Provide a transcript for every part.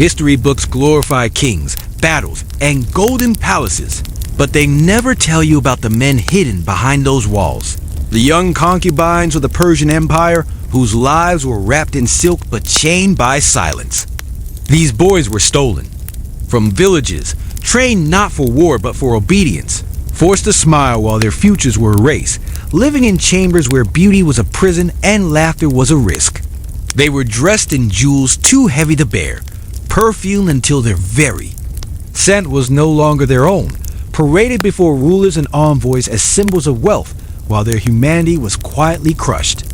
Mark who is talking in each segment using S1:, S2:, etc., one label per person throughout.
S1: History books glorify kings, battles, and golden palaces, but they never tell you about the men hidden behind those walls. The young concubines of the Persian Empire whose lives were wrapped in silk but chained by silence. These boys were stolen from villages, trained not for war but for obedience, forced to smile while their futures were erased, living in chambers where beauty was a prison and laughter was a risk. They were dressed in jewels too heavy to bear, perfumed until their very scent was no longer their own, paraded before rulers and envoys as symbols of wealth, while their humanity was quietly crushed.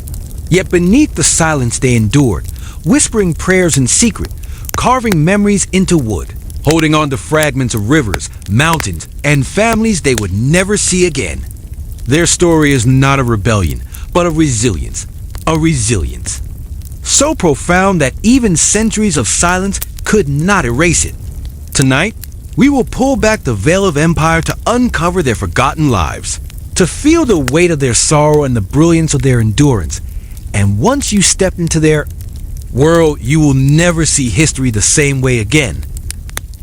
S1: Yet beneath the silence they endured, whispering prayers in secret, carving memories into wood, holding on to fragments of rivers, mountains, and families they would never see again. Their story is not a rebellion, but a resilience. A resilience so profound that even centuries of silence could not erase it. Tonight, we will pull back the veil of empire to uncover their forgotten lives, to feel the weight of their sorrow and the brilliance of their endurance. And once you step into their world, you will never see history the same way again.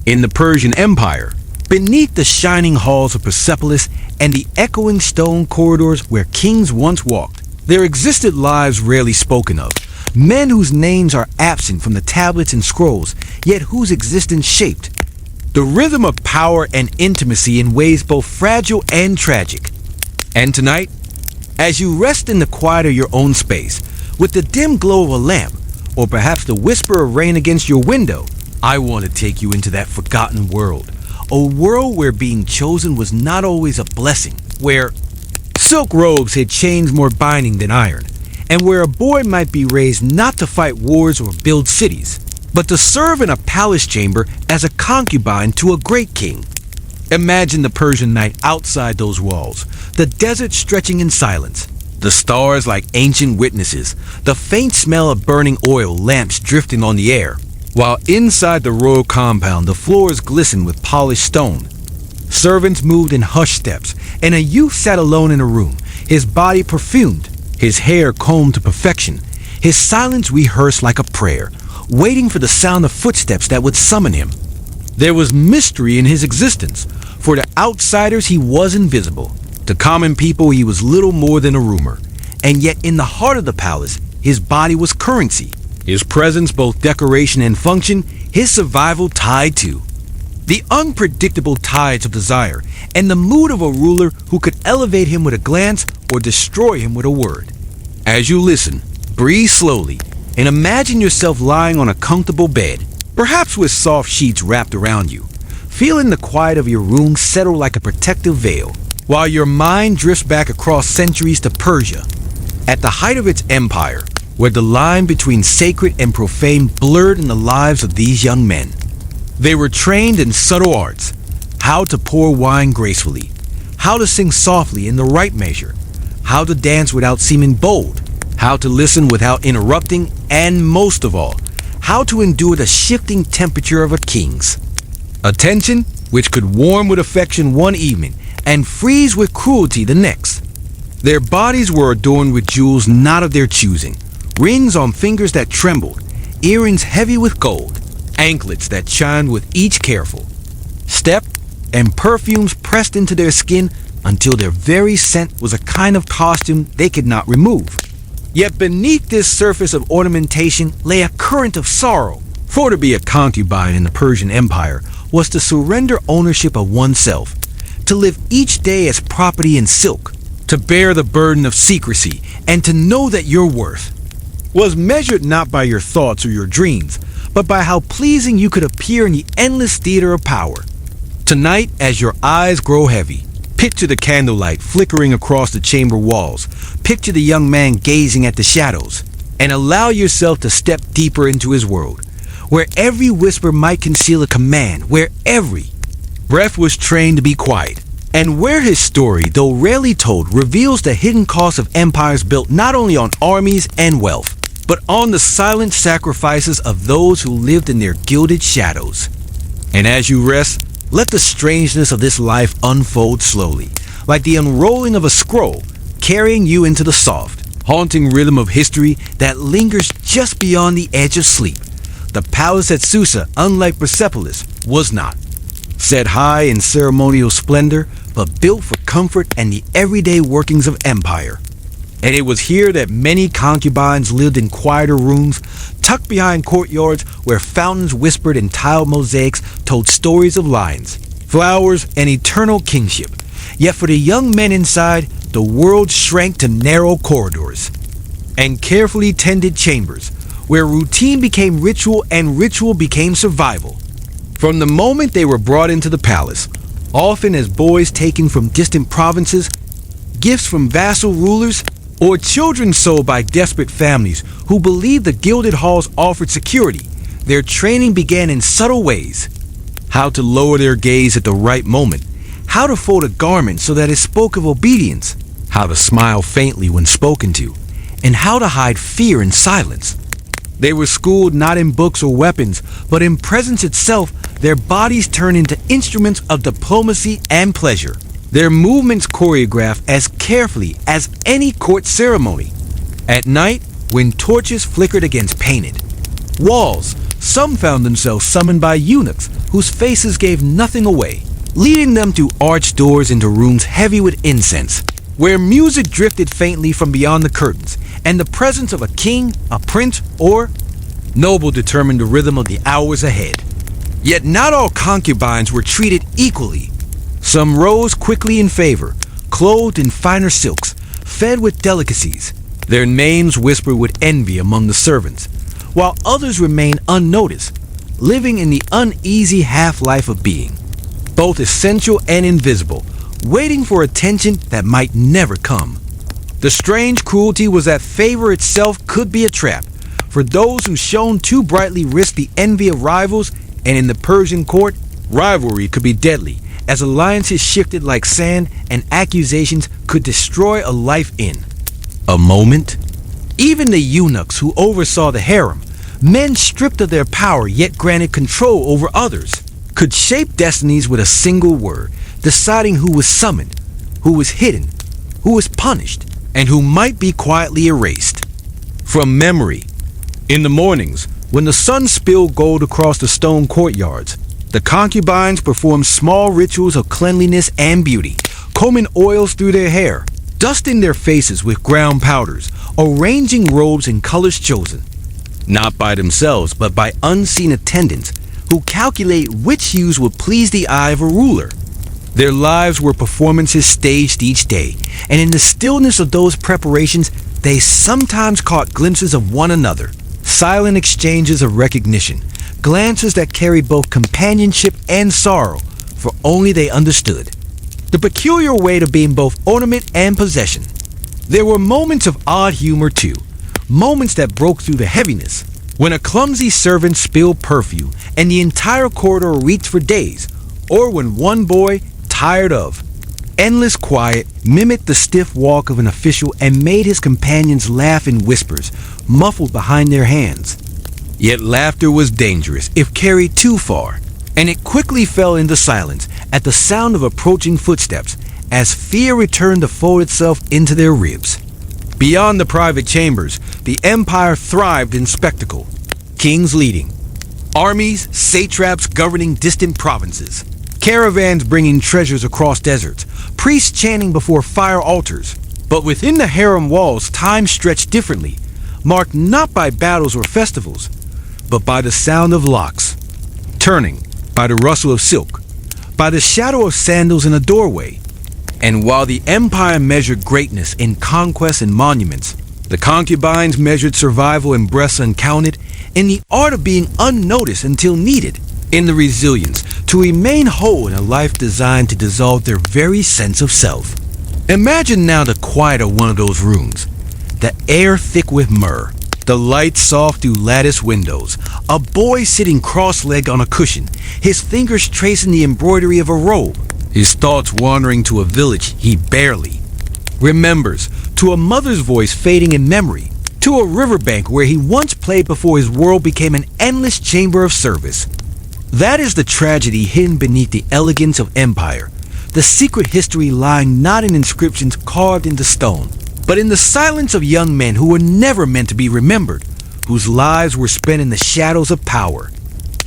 S1: In the Persian Empire, beneath the shining halls of Persepolis and the echoing stone corridors where kings once walked, there existed lives rarely spoken of, men whose names are absent from the tablets and scrolls, yet whose existence shaped the rhythm of power and intimacy in ways both fragile and tragic. And tonight, as you rest in the quiet of your own space, with the dim glow of a lamp, or perhaps the whisper of rain against your window, I want to take you into that forgotten world. A world where being chosen was not always a blessing, where silk robes had chains more binding than iron, and where a boy might be raised not to fight wars or build cities, but to serve in a palace chamber as a concubine to a great king. Imagine the Persian night outside those walls, the desert stretching in silence, the stars like ancient witnesses, the faint smell of burning oil lamps drifting on the air, while inside the royal compound the floors glistened with polished stone. Servants moved in hushed steps, and a youth sat alone in a room, his body perfumed, his hair combed to perfection, his silence rehearsed like a prayer, waiting for the sound of footsteps that would summon him. There was mystery in his existence. For the outsiders he was invisible. To common people he was little more than a rumor. And yet in the heart of the palace, his body was currency. His presence both decoration and function, his survival tied to the unpredictable tides of desire, and the mood of a ruler who could elevate him with a glance or destroy him with a word. As you listen, breathe slowly, and imagine yourself lying on a comfortable bed, perhaps with soft sheets wrapped around you, feeling the quiet of your room settle like a protective veil, while your mind drifts back across centuries to Persia, at the height of its empire, where the line between sacred and profane blurred in the lives of these young men. They were trained in subtle arts, how to pour wine gracefully, how to sing softly in the right measure, how to dance without seeming bold, how to listen without interrupting, and most of all, how to endure the shifting temperature of a king's. A tension which could warm with affection one evening and freeze with cruelty the next. Their bodies were adorned with jewels not of their choosing, rings on fingers that trembled, earrings heavy with gold, anklets that chimed with each careful step, and perfumes pressed into their skin until their very scent was a kind of costume they could not remove. Yet beneath this surface of ornamentation lay a current of sorrow, for to be a concubine in the Persian Empire was to surrender ownership of oneself, to live each day as property in silk, to bear the burden of secrecy, and to know that your worth was measured not by your thoughts or your dreams, but by how pleasing you could appear in the endless theater of power. Tonight, as your eyes grow heavy, picture the candlelight flickering across the chamber walls, picture the young man gazing at the shadows, and allow yourself to step deeper into his world, where every whisper might conceal a command, where every breath was trained to be quiet, and where his story, though rarely told, reveals the hidden cost of empires built not only on armies and wealth, but on the silent sacrifices of those who lived in their gilded shadows. And as you rest, let the strangeness of this life unfold slowly, like the unrolling of a scroll, carrying you into the soft, haunting rhythm of history that lingers just beyond the edge of sleep, the palace at Susa, unlike Persepolis, was not. Set high in ceremonial splendor, but built for comfort and the everyday workings of empire. And it was here that many concubines lived in quieter rooms, tucked behind courtyards where fountains whispered and tiled mosaics told stories of lions, flowers, and eternal kingship. Yet for the young men inside, the world shrank to narrow corridors and carefully tended chambers, where routine became ritual and ritual became survival. From the moment they were brought into the palace, often as boys taken from distant provinces, gifts from vassal rulers, or children sold by desperate families who believed the gilded halls offered security, their training began in subtle ways. How to lower their gaze at the right moment, how to fold a garment so that it spoke of obedience, how to smile faintly when spoken to, and how to hide fear in silence. They were schooled not in books or weapons, but in presence itself. Their bodies turned into instruments of diplomacy and pleasure. Their movements choreographed as carefully as any court ceremony. At night, when torches flickered against painted walls, some found themselves summoned by eunuchs whose faces gave nothing away, leading them through arched doors into rooms heavy with incense, where music drifted faintly from beyond the curtains, and the presence of a king, a prince, or noble determined the rhythm of the hours ahead. Yet not all concubines were treated equally. Some rose quickly in favor, clothed in finer silks, fed with delicacies. Their names whispered with envy among the servants, while others remained unnoticed, living in the uneasy half-life of being, both essential and invisible, waiting for attention that might never come. The strange cruelty was that favor itself could be a trap, for those who shone too brightly risked the envy of rivals, and in the Persian court, rivalry could be deadly, as alliances shifted like sand and accusations could destroy a life in a moment. Even the eunuchs who oversaw the harem, men stripped of their power yet granted control over others, could shape destinies with a single word, deciding who was summoned, who was hidden, who was punished, and who might be quietly erased from memory. In the mornings, when the sun spilled gold across the stone courtyards, the concubines performed small rituals of cleanliness and beauty, combing oils through their hair, dusting their faces with ground powders, arranging robes in colors chosen, not by themselves but by unseen attendants who calculate which hues would please the eye of a ruler. Their lives were performances staged each day, and in the stillness of those preparations, they sometimes caught glimpses of one another, silent exchanges of recognition, glances that carried both companionship and sorrow, for only they understood the peculiar weight of being both ornament and possession. There were moments of odd humor too, moments that broke through the heaviness, when a clumsy servant spilled perfume and the entire corridor reeked for days, or when one boy, tired of endless quiet, mimicked the stiff walk of an official and made his companions laugh in whispers, muffled behind their hands. Yet laughter was dangerous if carried too far, and it quickly fell into silence at the sound of approaching footsteps as fear returned to fold itself into their ribs. Beyond the private chambers, the empire thrived in spectacle. Kings leading, armies, satraps governing distant provinces, caravans bringing treasures across deserts, priests chanting before fire altars. But within the harem walls, time stretched differently, marked not by battles or festivals, but by the sound of locks turning, by the rustle of silk, by the shadow of sandals in a doorway. And while the empire measured greatness in conquests and monuments, the concubines measured survival in breaths uncounted, in the art of being unnoticed until needed, in the resilience to remain whole in a life designed to dissolve their very sense of self. Imagine now the quiet of one of those rooms, the air thick with myrrh, the light soft through lattice windows, a boy sitting cross-legged on a cushion, his fingers tracing the embroidery of a robe, his thoughts wandering to a village he barely remembers, to a mother's voice fading in memory, to a riverbank where he once played before his world became an endless chamber of service. That is the tragedy hidden beneath the elegance of empire, the secret history lying not in inscriptions carved into stone, but in the silence of young men who were never meant to be remembered, whose lives were spent in the shadows of power.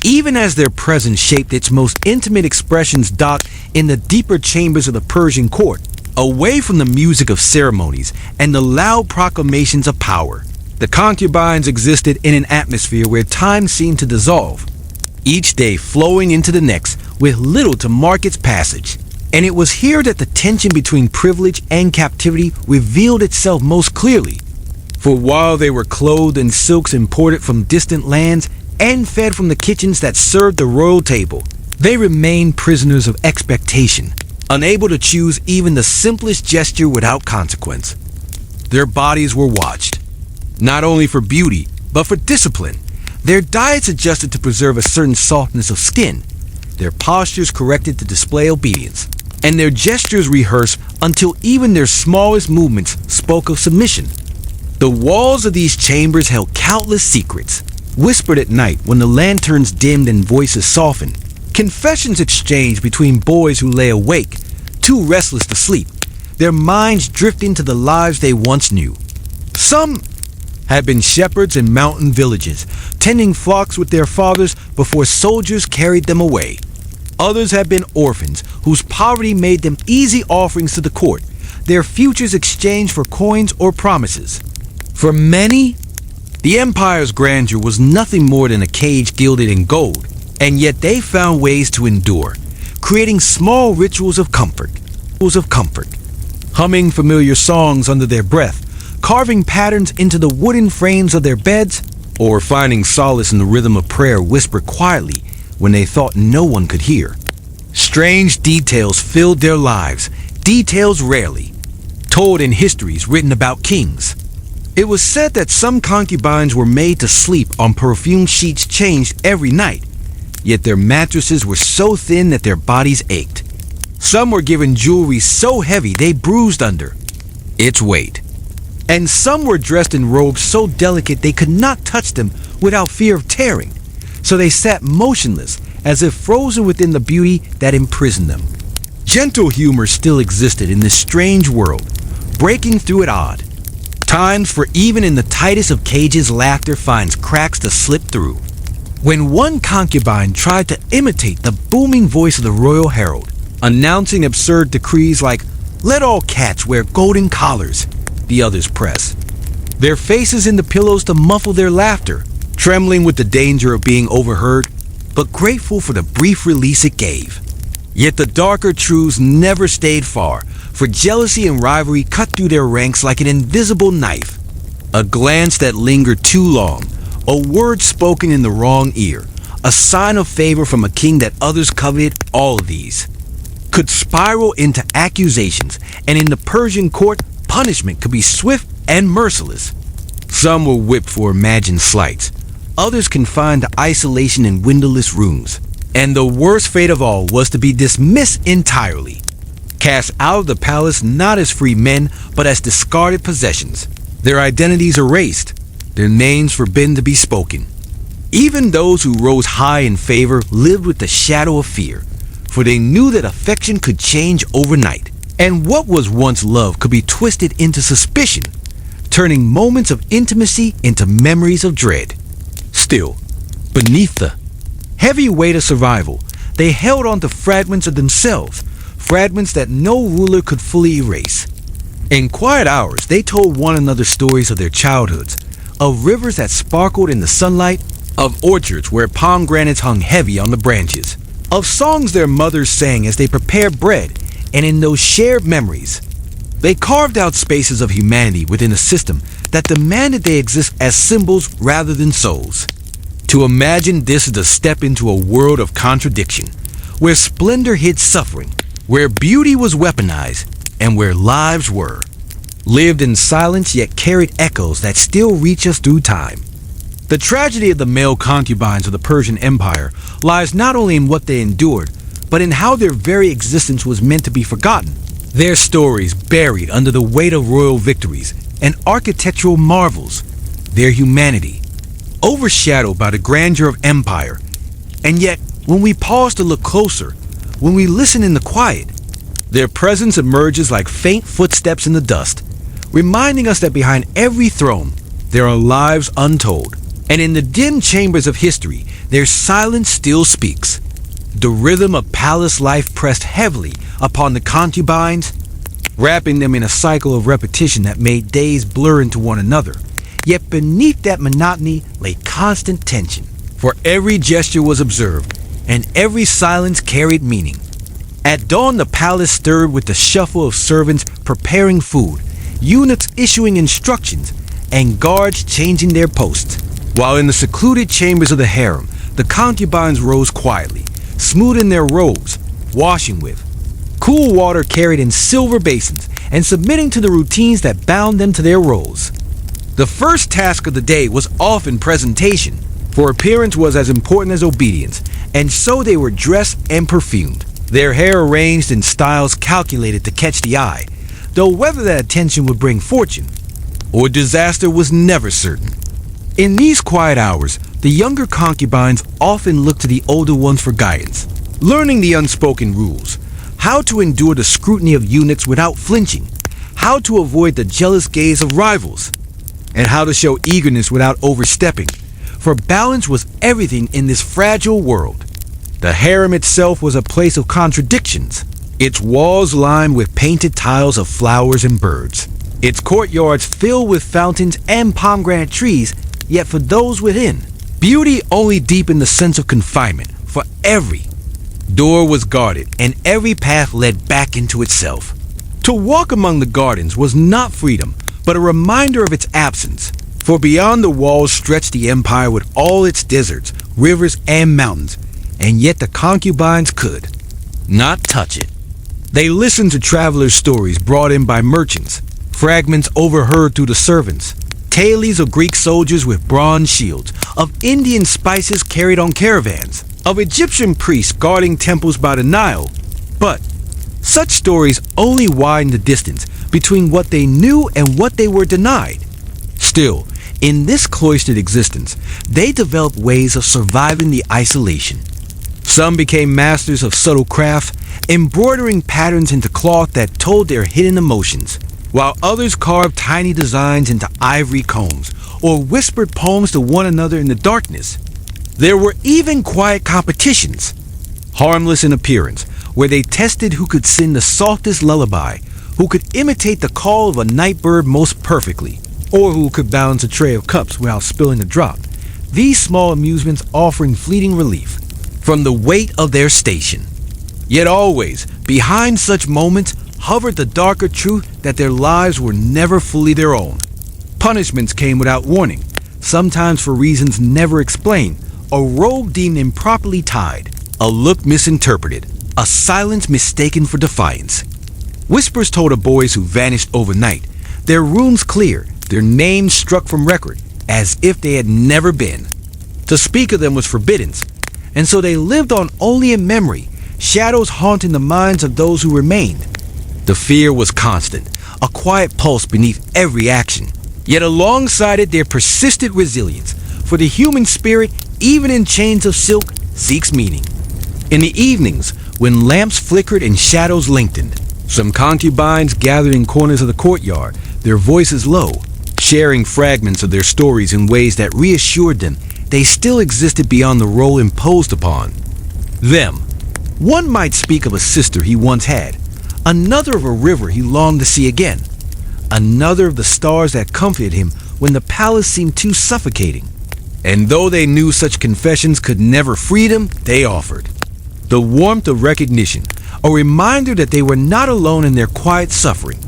S1: Even as their presence shaped its most intimate expressions docked in the deeper chambers of the Persian court, away from the music of ceremonies and the loud proclamations of power. The concubines existed in an atmosphere where time seemed to dissolve, each day flowing into the next with little to mark its passage. And it was here that the tension between privilege and captivity revealed itself most clearly. For while they were clothed in silks imported from distant lands and fed from the kitchens that served the royal table, they remained prisoners of expectation, unable to choose even the simplest gesture without consequence. Their bodies were watched, not only for beauty, but for discipline. Their diets adjusted to preserve a certain softness of skin, their postures corrected to display obedience, and their gestures rehearsed until even their smallest movements spoke of submission. The walls of these chambers held countless secrets, whispered at night when the lanterns dimmed and voices softened, confessions exchanged between boys who lay awake, too restless to sleep, their minds drifting to the lives they once knew. Some had been shepherds in mountain villages, tending flocks with their fathers before soldiers carried them away. Others had been orphans whose poverty made them easy offerings to the court, their futures exchanged for coins or promises. For many, the empire's grandeur was nothing more than a cage gilded in gold, and yet they found ways to endure, creating small rituals of comfort, humming familiar songs under their breath, carving patterns into the wooden frames of their beds, or finding solace in the rhythm of prayer whispered quietly when they thought no one could hear. Strange details filled their lives, details rarely told in histories written about kings. It was said that some concubines were made to sleep on perfumed sheets changed every night, yet their mattresses were so thin that their bodies ached. Some were given jewelry so heavy they bruised under its weight. And some were dressed in robes so delicate they could not touch them without fear of tearing, so they sat motionless as if frozen within the beauty that imprisoned them. Gentle humor still existed in this strange world, breaking through at odd times, for even in the tightest of cages laughter finds cracks to slip through. When one concubine tried to imitate the booming voice of the royal herald, announcing absurd decrees like, "Let all cats wear golden collars," the others pressed, their faces in the pillows to muffle their laughter, trembling with the danger of being overheard, but grateful for the brief release it gave. Yet the darker truths never stayed far, for jealousy and rivalry cut through their ranks like an invisible knife. A glance that lingered too long, a word spoken in the wrong ear, a sign of favor from a king that others coveted, all of these could spiral into accusations, and in the Persian court, punishment could be swift and merciless. Some were whipped for imagined slights, others confined to isolation in windowless rooms. And the worst fate of all was to be dismissed entirely, cast out of the palace not as free men, but as discarded possessions, their identities erased, their names forbidden to be spoken. Even those who rose high in favor lived with the shadow of fear, for they knew that affection could change overnight, and what was once love could be twisted into suspicion, turning moments of intimacy into memories of dread. Still, beneath the heavy weight of survival, they held on to fragments of themselves, fragments that no ruler could fully erase. In quiet hours, they told one another stories of their childhoods, of rivers that sparkled in the sunlight, of orchards where pomegranates hung heavy on the branches, of songs their mothers sang as they prepared bread, and in those shared memories, they carved out spaces of humanity within a system that demanded they exist as symbols rather than souls. To imagine this is a step into a world of contradiction, where splendor hid suffering, where beauty was weaponized, and where lives were lived in silence yet carried echoes that still reach us through time. The tragedy of the male concubines of the Persian Empire lies not only in what they endured, but in how their very existence was meant to be forgotten. Their stories buried under the weight of royal victories and architectural marvels, their humanity overshadowed by the grandeur of empire. And yet, when we pause to look closer, when we listen in the quiet, their presence emerges like faint footsteps in the dust, reminding us that behind every throne, there are lives untold, And in the dim chambers of history, their silence still speaks. The rhythm of palace life pressed heavily upon the concubines, wrapping them in a cycle of repetition that made days blur into one another. Yet beneath that monotony lay constant tension, for every gesture was observed, and every silence carried meaning. At dawn, the palace stirred with the shuffle of servants preparing food, eunuchs issuing instructions, and guards changing their posts. While in the secluded chambers of the harem, the concubines rose quietly, smoothing their robes, washing with cool water carried in silver basins, and submitting to the routines that bound them to their roles. The first task of the day was often presentation, for appearance was as important as obedience, and so they were dressed and perfumed, their hair arranged in styles calculated to catch the eye, though whether that attention would bring fortune or disaster was never certain. In these quiet hours, the younger concubines often looked to the older ones for guidance, learning the unspoken rules, how to endure the scrutiny of eunuchs without flinching, how to avoid the jealous gaze of rivals, and how to show eagerness without overstepping, for balance was everything in this fragile world. The harem itself was a place of contradictions, its walls lined with painted tiles of flowers and birds, its courtyards filled with fountains and pomegranate trees, yet for those within, beauty only deepened the sense of confinement, for every door was guarded and every path led back into itself. To walk among the gardens was not freedom, but a reminder of its absence, for beyond the walls stretched the empire with all its deserts, rivers, and mountains, and yet the concubines could not touch it. They listened to travelers' stories brought in by merchants, fragments overheard through the servants, tales of Greek soldiers with bronze shields, of Indian spices carried on caravans, of Egyptian priests guarding temples by the Nile. But such stories only widened the distance between what they knew and what they were denied. Still, in this cloistered existence, they developed ways of surviving the isolation. Some became masters of subtle craft, embroidering patterns into cloth that told their hidden emotions, while others carved tiny designs into ivory combs or whispered poems to one another in the darkness. There were even quiet competitions, harmless in appearance, where they tested who could sing the softest lullaby, who could imitate the call of a night bird most perfectly, or who could balance a tray of cups without spilling a drop. These small amusements offering fleeting relief from the weight of their station. Yet always, behind such moments, hovered the darker truth that their lives were never fully their own. Punishments came without warning, sometimes for reasons never explained, a robe deemed improperly tied, a look misinterpreted, a silence mistaken for defiance. Whispers told of boys who vanished overnight, their runes clear, their names struck from record, as if they had never been. To speak of them was forbidden, and so they lived on only in memory, shadows haunting the minds of those who remained. The fear was constant, a quiet pulse beneath every action, yet alongside it their persistent resilience, for the human spirit, even in chains of silk, seeks meaning. In the evenings, when lamps flickered and shadows lengthened, some concubines gathered in corners of the courtyard, their voices low, sharing fragments of their stories in ways that reassured them they still existed beyond the role imposed upon them. One might speak of a sister he once had, another of a river he longed to see again, another of the stars that comforted him when the palace seemed too suffocating. And though they knew such confessions could never free them, they offered the warmth of recognition, a reminder that they were not alone in their quiet suffering.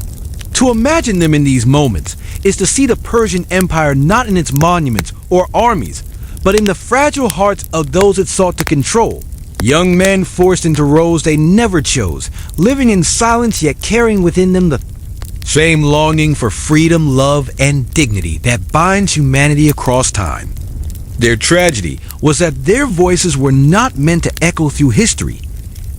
S1: To imagine them in these moments is to see the Persian Empire not in its monuments or armies, but in the fragile hearts of those it sought to control. Young men forced into roles they never chose, living in silence yet carrying within them the same longing for freedom, love, and dignity that binds humanity across time. Their tragedy was that their voices were not meant to echo through history,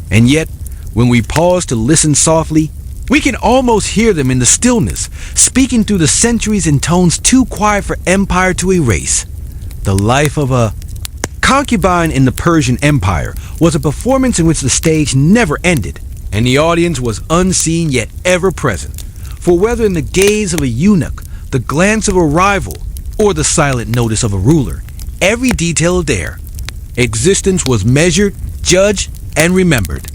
S1: and yet, when we pause to listen softly, we can almost hear them in the stillness, speaking through the centuries in tones too quiet for empire to erase. The life of a concubine in the Persian Empire was a performance in which the stage never ended, and the audience was unseen yet ever present. For whether in the gaze of a eunuch, the glance of a rival, or the silent notice of a ruler, every detail there. Existence was measured, judged, and remembered.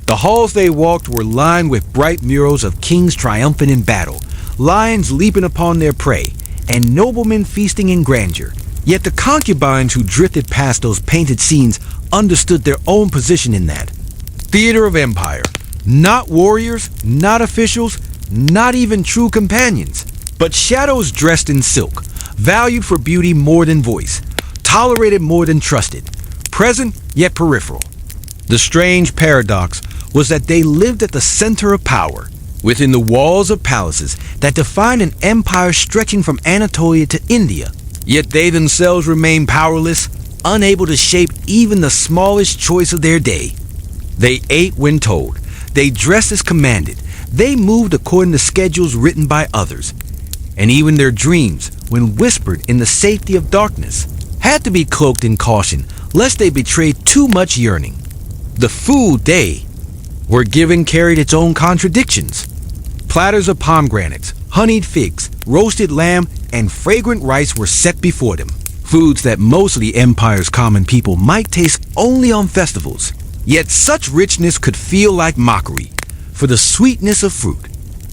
S1: The halls they walked were lined with bright murals of kings triumphant in battle, lions leaping upon their prey, and noblemen feasting in grandeur. Yet the concubines who drifted past those painted scenes understood their own position in that theater of empire. Not warriors, not officials, not even true companions, but shadows dressed in silk, valued for beauty more than voice, tolerated more than trusted, present yet peripheral. The strange paradox was that they lived at the center of power, within the walls of palaces that defined an empire stretching from Anatolia to India. Yet they themselves remained powerless, unable to shape even the smallest choice of their day. They ate when told. They dressed as commanded. They moved according to schedules written by others. And even their dreams, when whispered in the safety of darkness, had to be cloaked in caution, lest they betrayed too much yearning. The food they were given carried its own contradictions. Platters of pomegranates, honeyed figs, roasted lamb, and fragrant rice were set before them. Foods that most of the empire's common people might taste only on festivals. Yet such richness could feel like mockery, for the sweetness of fruit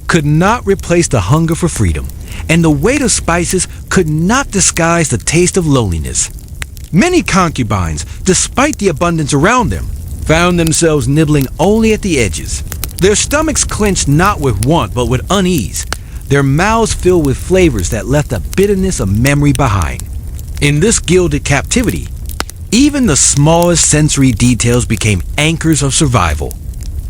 S1: could not replace the hunger for freedom, and the weight of spices could not disguise the taste of loneliness. Many concubines, despite the abundance around them, found themselves nibbling only at the edges. Their stomachs clenched not with want but with unease, their mouths filled with flavors that left a bitterness of memory behind. In this gilded captivity, even the smallest sensory details became anchors of survival.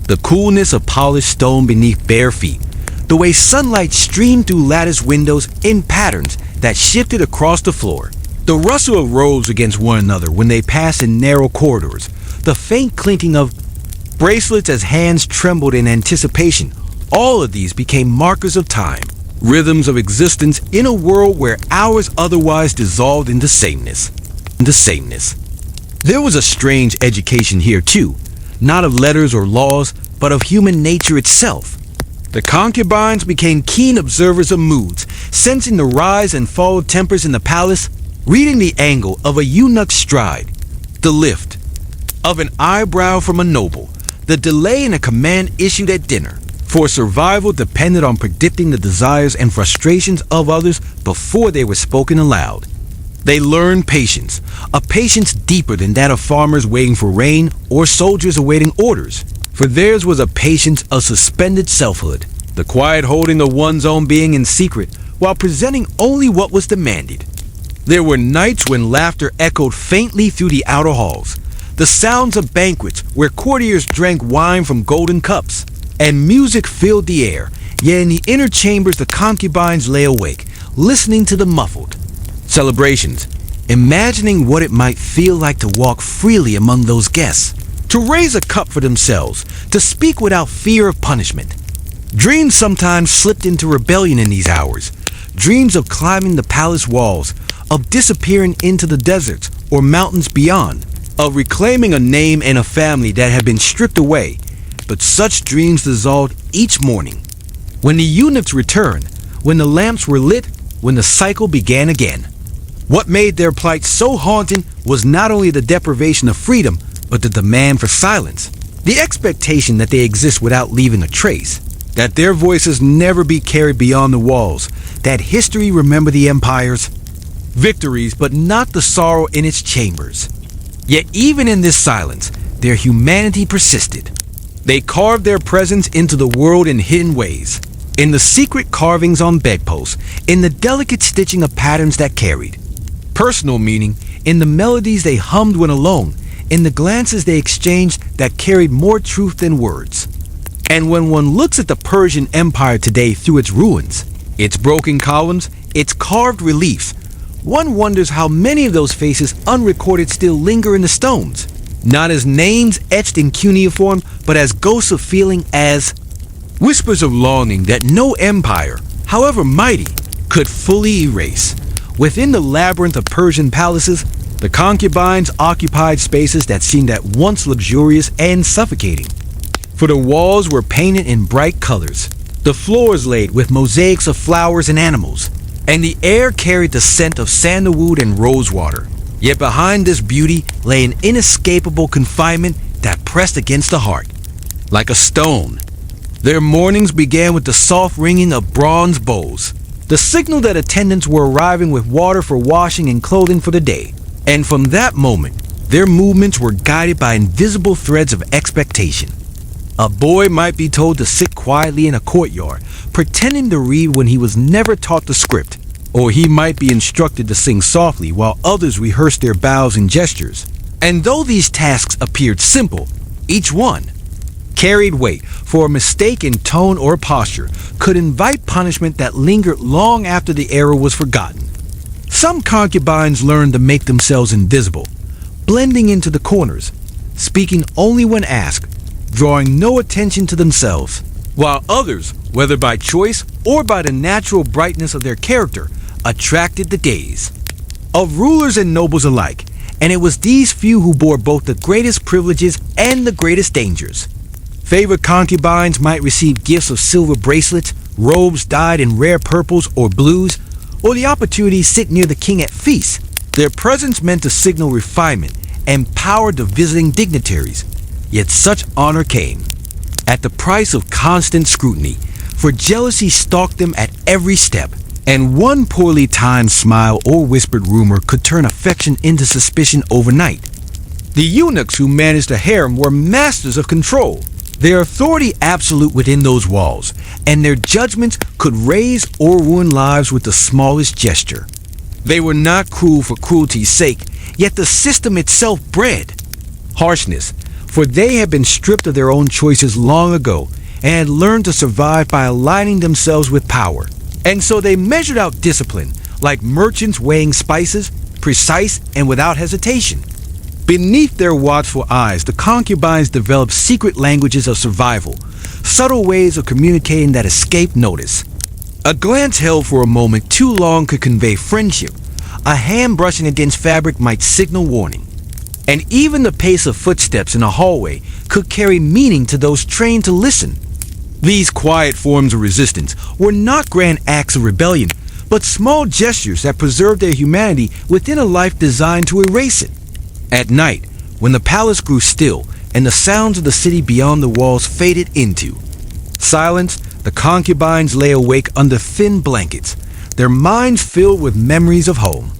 S1: The coolness of polished stone beneath bare feet, the way sunlight streamed through lattice windows in patterns that shifted across the floor, the rustle of robes against one another when they passed in narrow corridors, the faint clinking of bracelets as hands trembled in anticipation. All of these became markers of time, rhythms of existence in a world where hours otherwise dissolved into sameness. There was a strange education here too, not of letters or laws, but of human nature itself. The concubines became keen observers of moods, sensing the rise and fall of tempers in the palace, reading the angle of a eunuch's stride, the lift of an eyebrow from a noble, the delay in a command issued at dinner. For survival depended on predicting the desires and frustrations of others before they were spoken aloud. They learned patience, a patience deeper than that of farmers waiting for rain or soldiers awaiting orders. For theirs was a patience of suspended selfhood, the quiet holding of one's own being in secret while presenting only what was demanded. There were nights when laughter echoed faintly through the outer halls, the sounds of banquets where courtiers drank wine from golden cups, and music filled the air, yet in the inner chambers the concubines lay awake, listening to the muffled celebrations, imagining what it might feel like to walk freely among those guests, to raise a cup for themselves, to speak without fear of punishment. Dreams sometimes slipped into rebellion in these hours, dreams of climbing the palace walls, of disappearing into the deserts or mountains beyond, of reclaiming a name and a family that had been stripped away. But such dreams dissolved each morning, when the eunuchs returned, when the lamps were lit, when the cycle began again. What made their plight so haunting was not only the deprivation of freedom, but the demand for silence, the expectation that they exist without leaving a trace, that their voices never be carried beyond the walls, that history remember the empire's victories but not the sorrow in its chambers. Yet even in this silence, their humanity persisted. They carved their presence into the world in hidden ways, in the secret carvings on bedposts, in the delicate stitching of patterns that carried personal meaning, in the melodies they hummed when alone, in the glances they exchanged that carried more truth than words. And when one looks at the Persian Empire today through its ruins, its broken columns, its carved reliefs, one wonders how many of those faces unrecorded still linger in the stones, not as names etched in cuneiform, but as ghosts of feeling, as whispers of longing that no empire, however mighty, could fully erase. Within the labyrinth of Persian palaces, the concubines occupied spaces that seemed at once luxurious and suffocating. For the walls were painted in bright colors, the floors laid with mosaics of flowers and animals, and the air carried the scent of sandalwood and rosewater. Yet behind this beauty lay an inescapable confinement that pressed against the heart, like a stone. Their mornings began with the soft ringing of bronze bowls, the signal that attendants were arriving with water for washing and clothing for the day. And from that moment, their movements were guided by invisible threads of expectation. A boy might be told to sit quietly in a courtyard, pretending to read when he was never taught the script, or he might be instructed to sing softly while others rehearsed their bows and gestures. And though these tasks appeared simple, each one carried weight, for a mistake in tone or posture could invite punishment that lingered long after the error was forgotten. Some concubines learned to make themselves invisible, blending into the corners, speaking only when asked, drawing no attention to themselves, while others, whether by choice or by the natural brightness of their character, attracted the gaze of rulers and nobles alike, and it was these few who bore both the greatest privileges and the greatest dangers. Favored concubines might receive gifts of silver bracelets, robes dyed in rare purples or blues, or the opportunity to sit near the king at feasts. Their presence meant to signal refinement and power to visiting dignitaries. Yet such honor came at the price of constant scrutiny, for jealousy stalked them at every step, and one poorly timed smile or whispered rumor could turn affection into suspicion overnight. The eunuchs who managed the harem were masters of control, their authority absolute within those walls, and their judgments could raise or ruin lives with the smallest gesture. They were not cruel for cruelty's sake, yet the system itself bred harshness, for they had been stripped of their own choices long ago and had learned to survive by aligning themselves with power. And so they measured out discipline, like merchants weighing spices, precise and without hesitation. Beneath their watchful eyes, the concubines developed secret languages of survival, subtle ways of communicating that escaped notice. A glance held for a moment too long could convey friendship. A hand brushing against fabric might signal warning. And even the pace of footsteps in a hallway could carry meaning to those trained to listen. These quiet forms of resistance were not grand acts of rebellion, but small gestures that preserved their humanity within a life designed to erase it. At night, when the palace grew still and the sounds of the city beyond the walls faded into silence, the concubines lay awake under thin blankets, their minds filled with memories of home.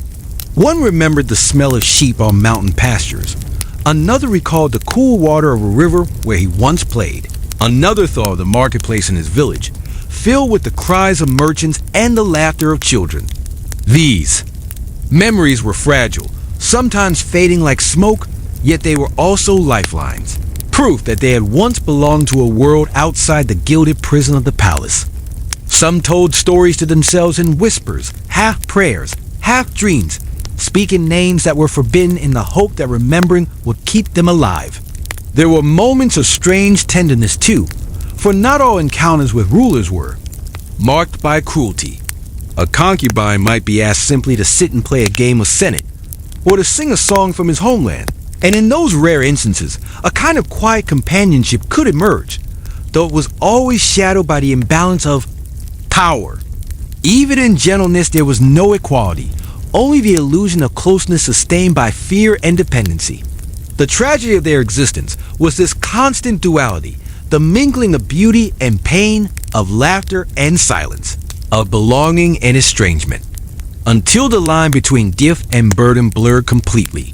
S1: One remembered the smell of sheep on mountain pastures. Another recalled the cool water of a river where he once played. Another thought of the marketplace in his village, filled with the cries of merchants and the laughter of children. These memories were fragile, sometimes fading like smoke, yet they were also lifelines, proof that they had once belonged to a world outside the gilded prison of the palace. Some told stories to themselves in whispers, half prayers, half dreams, speaking names that were forbidden in the hope that remembering would keep them alive. There were moments of strange tenderness too, for not all encounters with rulers were marked by cruelty. A concubine might be asked simply to sit and play a game of Senate, or to sing a song from his homeland, and in those rare instances, a kind of quiet companionship could emerge, though it was always shadowed by the imbalance of power. Even in gentleness there was no equality, only the illusion of closeness sustained by fear and dependency. The tragedy of their existence was this constant duality, the mingling of beauty and pain, of laughter and silence, of belonging and estrangement, until the line between gift and burden blurred completely.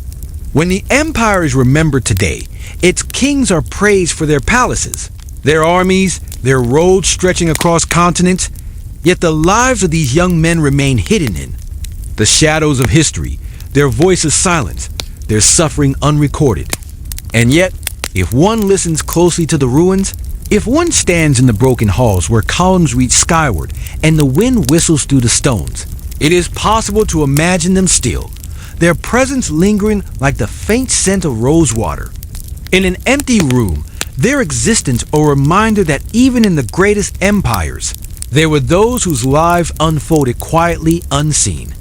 S1: When the empire is remembered today, its kings are praised for their palaces, their armies, their roads stretching across continents, yet the lives of these young men remain hidden in the shadows of history, their voices silenced, their suffering unrecorded. And yet, if one listens closely to the ruins, if one stands in the broken halls where columns reach skyward and the wind whistles through the stones, it is possible to imagine them still, their presence lingering like the faint scent of rose water. In an empty room, their existence a reminder that even in the greatest empires, there were those whose lives unfolded quietly unseen,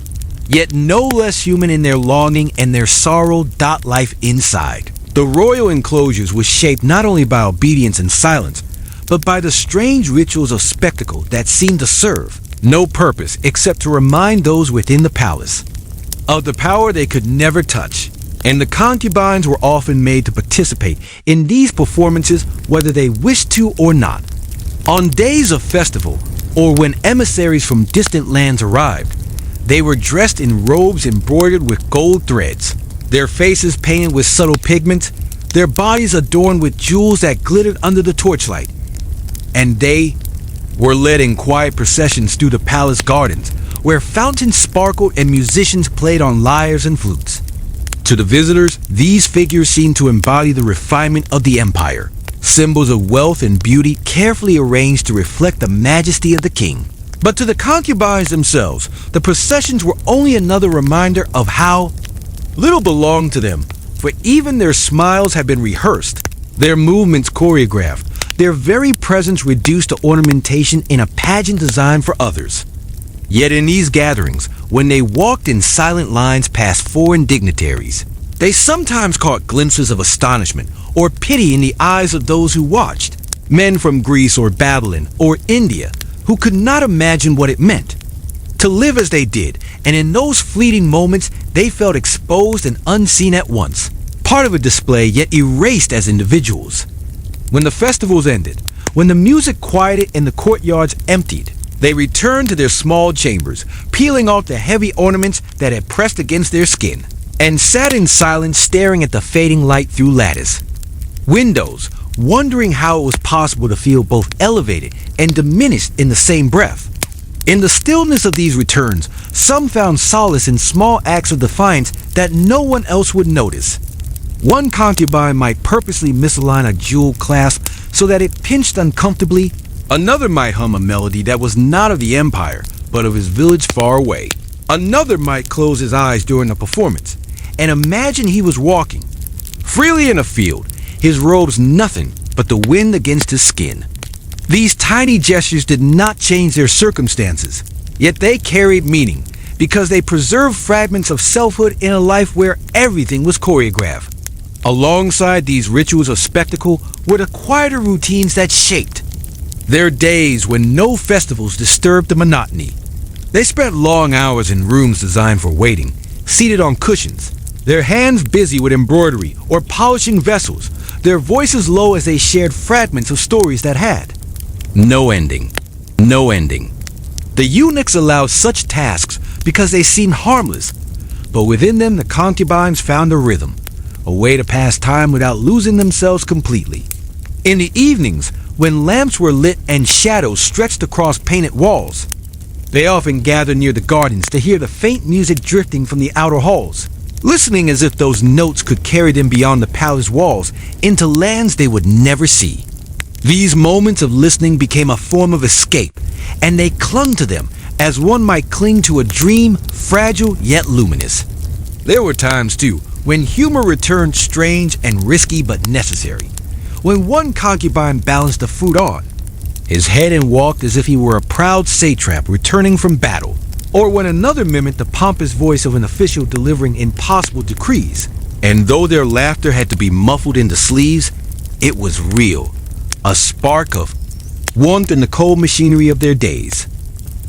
S1: yet no less human in their longing and their sorrow dot life inside. The royal enclosures was shaped not only by obedience and silence, but by the strange rituals of spectacle that seemed to serve no purpose except to remind those within the palace of the power they could never touch. And the concubines were often made to participate in these performances whether they wished to or not. On days of festival, or when emissaries from distant lands arrived, they were dressed in robes embroidered with gold threads, their faces painted with subtle pigments, their bodies adorned with jewels that glittered under the torchlight. And they were led in quiet processions through the palace gardens, where fountains sparkled and musicians played on lyres and flutes. To the visitors, these figures seemed to embody the refinement of the empire, symbols of wealth and beauty carefully arranged to reflect the majesty of the king. But to the concubines themselves, the processions were only another reminder of how little belonged to them, for even their smiles had been rehearsed, their movements choreographed, their very presence reduced to ornamentation in a pageant designed for others. Yet in these gatherings, when they walked in silent lines past foreign dignitaries, they sometimes caught glimpses of astonishment or pity in the eyes of those who watched, men from Greece or Babylon or India who could not imagine what it meant to live as they did, and in those fleeting moments they felt exposed and unseen at once, part of a display yet erased as individuals. When the festivals ended, when the music quieted and the courtyards emptied, they returned to their small chambers, peeling off the heavy ornaments that had pressed against their skin, and sat in silence staring at the fading light through lattice windows, wondering how it was possible to feel both elevated and diminished in the same breath. In the stillness of these returns, some found solace in small acts of defiance that no one else would notice. One concubine might purposely misalign a jeweled clasp so that it pinched uncomfortably. Another might hum a melody that was not of the empire, but of his village far away. Another might close his eyes during a performance and imagine he was walking freely in a field, his robes nothing but the wind against his skin. These tiny gestures did not change their circumstances, yet they carried meaning because they preserved fragments of selfhood in a life where everything was choreographed. Alongside these rituals of spectacle were the quieter routines that shaped their days when no festivals disturbed the monotony. They spent long hours in rooms designed for waiting, seated on cushions, their hands busy with embroidery or polishing vessels, their voices low as they shared fragments of stories that had no ending. No ending. The eunuchs allowed such tasks because they seemed harmless, but within them the concubines found a rhythm, a way to pass time without losing themselves completely. In the evenings, when lamps were lit and shadows stretched across painted walls, they often gathered near the gardens to hear the faint music drifting from the outer halls, listening as if those notes could carry them beyond the palace walls into lands they would never see. These moments of listening became a form of escape, and they clung to them as one might cling to a dream, fragile yet luminous. There were times, too, when humor returned strange and risky but necessary. When one concubine balanced the fruit on his head and walked as if he were a proud satrap returning from battle, or when another mimicked the pompous voice of an official delivering impossible decrees. And though their laughter had to be muffled into sleeves, it was real, a spark of warmth in the cold machinery of their days.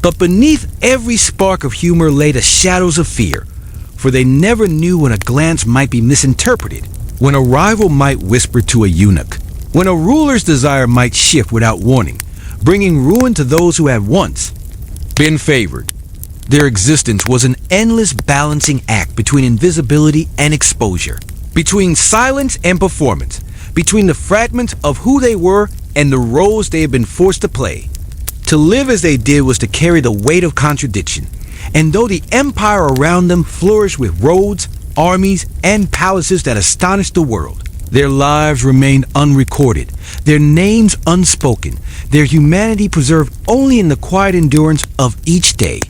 S1: But beneath every spark of humor lay the shadows of fear, for they never knew when a glance might be misinterpreted, when a rival might whisper to a eunuch, when a ruler's desire might shift without warning, bringing ruin to those who had once been favored. Their existence was an endless balancing act between invisibility and exposure, between silence and performance, between the fragments of who they were and the roles they had been forced to play. To live as they did was to carry the weight of contradiction, and though the empire around them flourished with roads, armies, and palaces that astonished the world, their lives remained unrecorded, their names unspoken, their humanity preserved only in the quiet endurance of each day.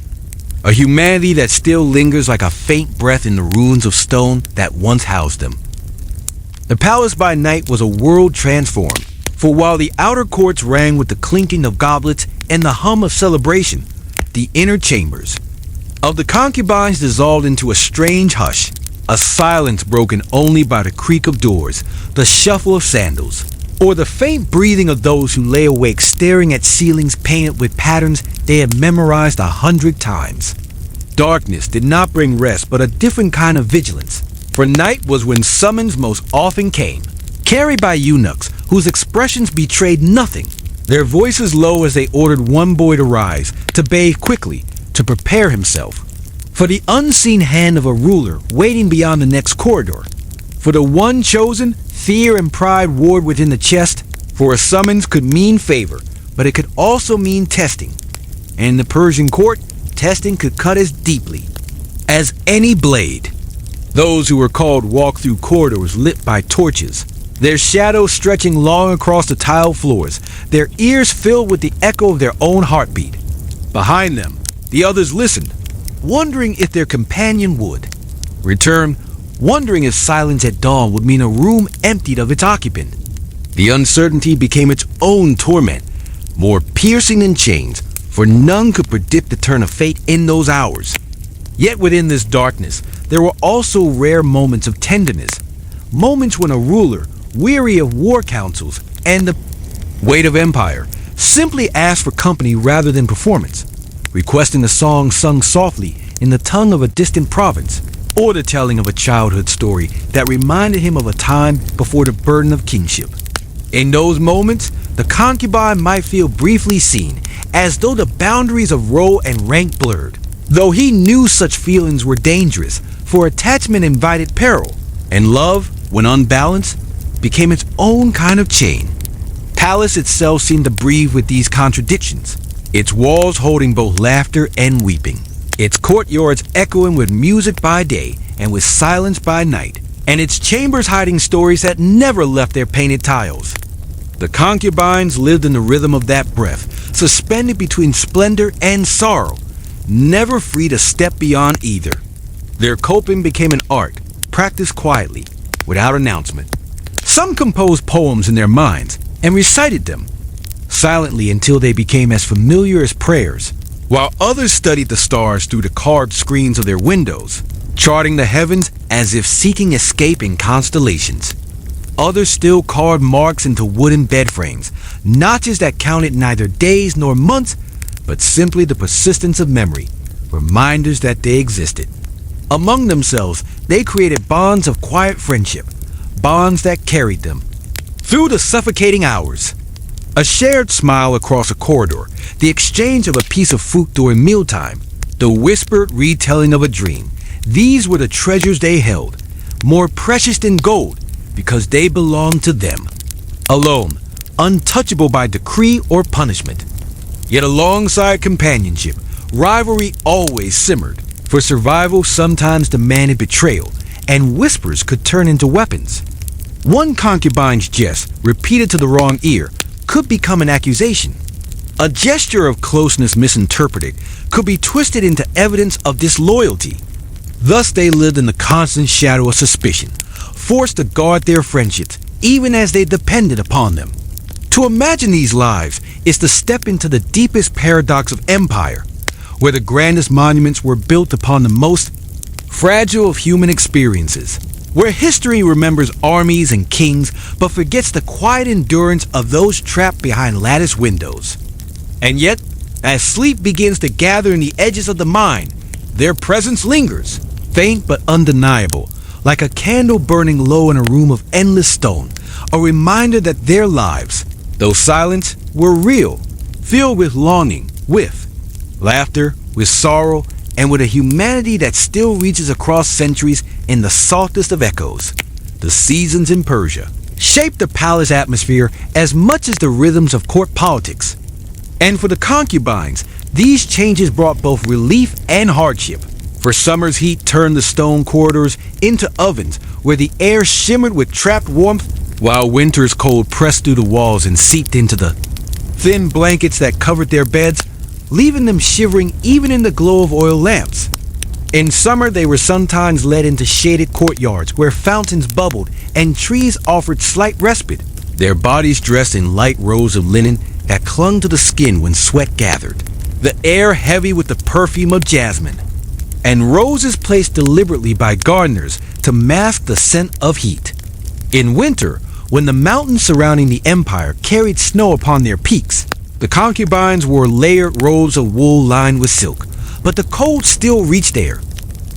S1: A humanity that still lingers like a faint breath in the ruins of stone that once housed them. The palace by night was a world transformed, for while the outer courts rang with the clinking of goblets and the hum of celebration, the inner chambers of the concubines dissolved into a strange hush, a silence broken only by the creak of doors, the shuffle of sandals, or the faint breathing of those who lay awake staring at ceilings painted with patterns they had memorized 100 times. Darkness did not bring rest, but a different kind of vigilance. For night was when summons most often came, carried by eunuchs whose expressions betrayed nothing, their voices low as they ordered one boy to rise, to bathe quickly, to prepare himself. For the unseen hand of a ruler waiting beyond the next corridor. For the one chosen, fear and pride warred within the chest, for a summons could mean favor, but it could also mean testing. And in the Persian court, testing could cut as deeply as any blade. Those who were called walked through corridors lit by torches, their shadows stretching long across the tiled floors, their ears filled with the echo of their own heartbeat. Behind them, the others listened, wondering if their companion would return, wondering if silence at dawn would mean a room emptied of its occupant. The uncertainty became its own torment, more piercing than chains, for none could predict the turn of fate in those hours. Yet within this darkness, there were also rare moments of tenderness, moments when a ruler, weary of war councils and the weight of empire, simply asked for company rather than performance, requesting a song sung softly in the tongue of a distant province, or the telling of a childhood story that reminded him of a time before the burden of kingship. In those moments, the concubine might feel briefly seen, as though the boundaries of role and rank blurred, though he knew such feelings were dangerous, for attachment invited peril, and love, when unbalanced, became its own kind of chain. Palace itself seemed to breathe with these contradictions, its walls holding both laughter and weeping, its courtyards echoing with music by day and with silence by night, and its chambers hiding stories that never left their painted tiles. The concubines lived in the rhythm of that breath, suspended between splendor and sorrow, never free to step beyond either. Their coping became an art, practiced quietly, without announcement. Some composed poems in their minds and recited them, silently until they became as familiar as prayers, while others studied the stars through the carved screens of their windows, charting the heavens as if seeking escape in constellations. Others still carved marks into wooden bed frames, notches that counted neither days nor months, but simply the persistence of memory, reminders that they existed. Among themselves, they created bonds of quiet friendship, bonds that carried them through the suffocating hours. A shared smile across a corridor, the exchange of a piece of fruit during mealtime, the whispered retelling of a dream. These were the treasures they held, more precious than gold, because they belonged to them. Alone, untouchable by decree or punishment. Yet alongside companionship, rivalry always simmered, for survival sometimes demanded betrayal, and whispers could turn into weapons. One concubine's jest, repeated to the wrong ear, could become an accusation. A gesture of closeness misinterpreted could be twisted into evidence of disloyalty. Thus they lived in the constant shadow of suspicion, forced to guard their friendships, even as they depended upon them. To imagine these lives is to step into the deepest paradox of empire, where the grandest monuments were built upon the most fragile of human experiences, where history remembers armies and kings but forgets the quiet endurance of those trapped behind lattice windows. And yet, as sleep begins to gather in the edges of the mind, their presence lingers, faint but undeniable, like a candle burning low in a room of endless stone, a reminder that their lives, though silent, were real, filled with longing, with laughter, with sorrow, and with a humanity that still reaches across centuries in the softest of echoes. The seasons in Persia shaped the palace atmosphere as much as the rhythms of court politics. And for the concubines, these changes brought both relief and hardship. For summer's heat turned the stone corridors into ovens where the air shimmered with trapped warmth, while winter's cold pressed through the walls and seeped into the thin blankets that covered their beds, leaving them shivering even in the glow of oil lamps. In summer, they were sometimes led into shaded courtyards where fountains bubbled and trees offered slight respite, their bodies dressed in light robes of linen that clung to the skin when sweat gathered, the air heavy with the perfume of jasmine, and roses placed deliberately by gardeners to mask the scent of heat. In winter, when the mountains surrounding the empire carried snow upon their peaks, the concubines wore layered robes of wool lined with silk, but the cold still reached there.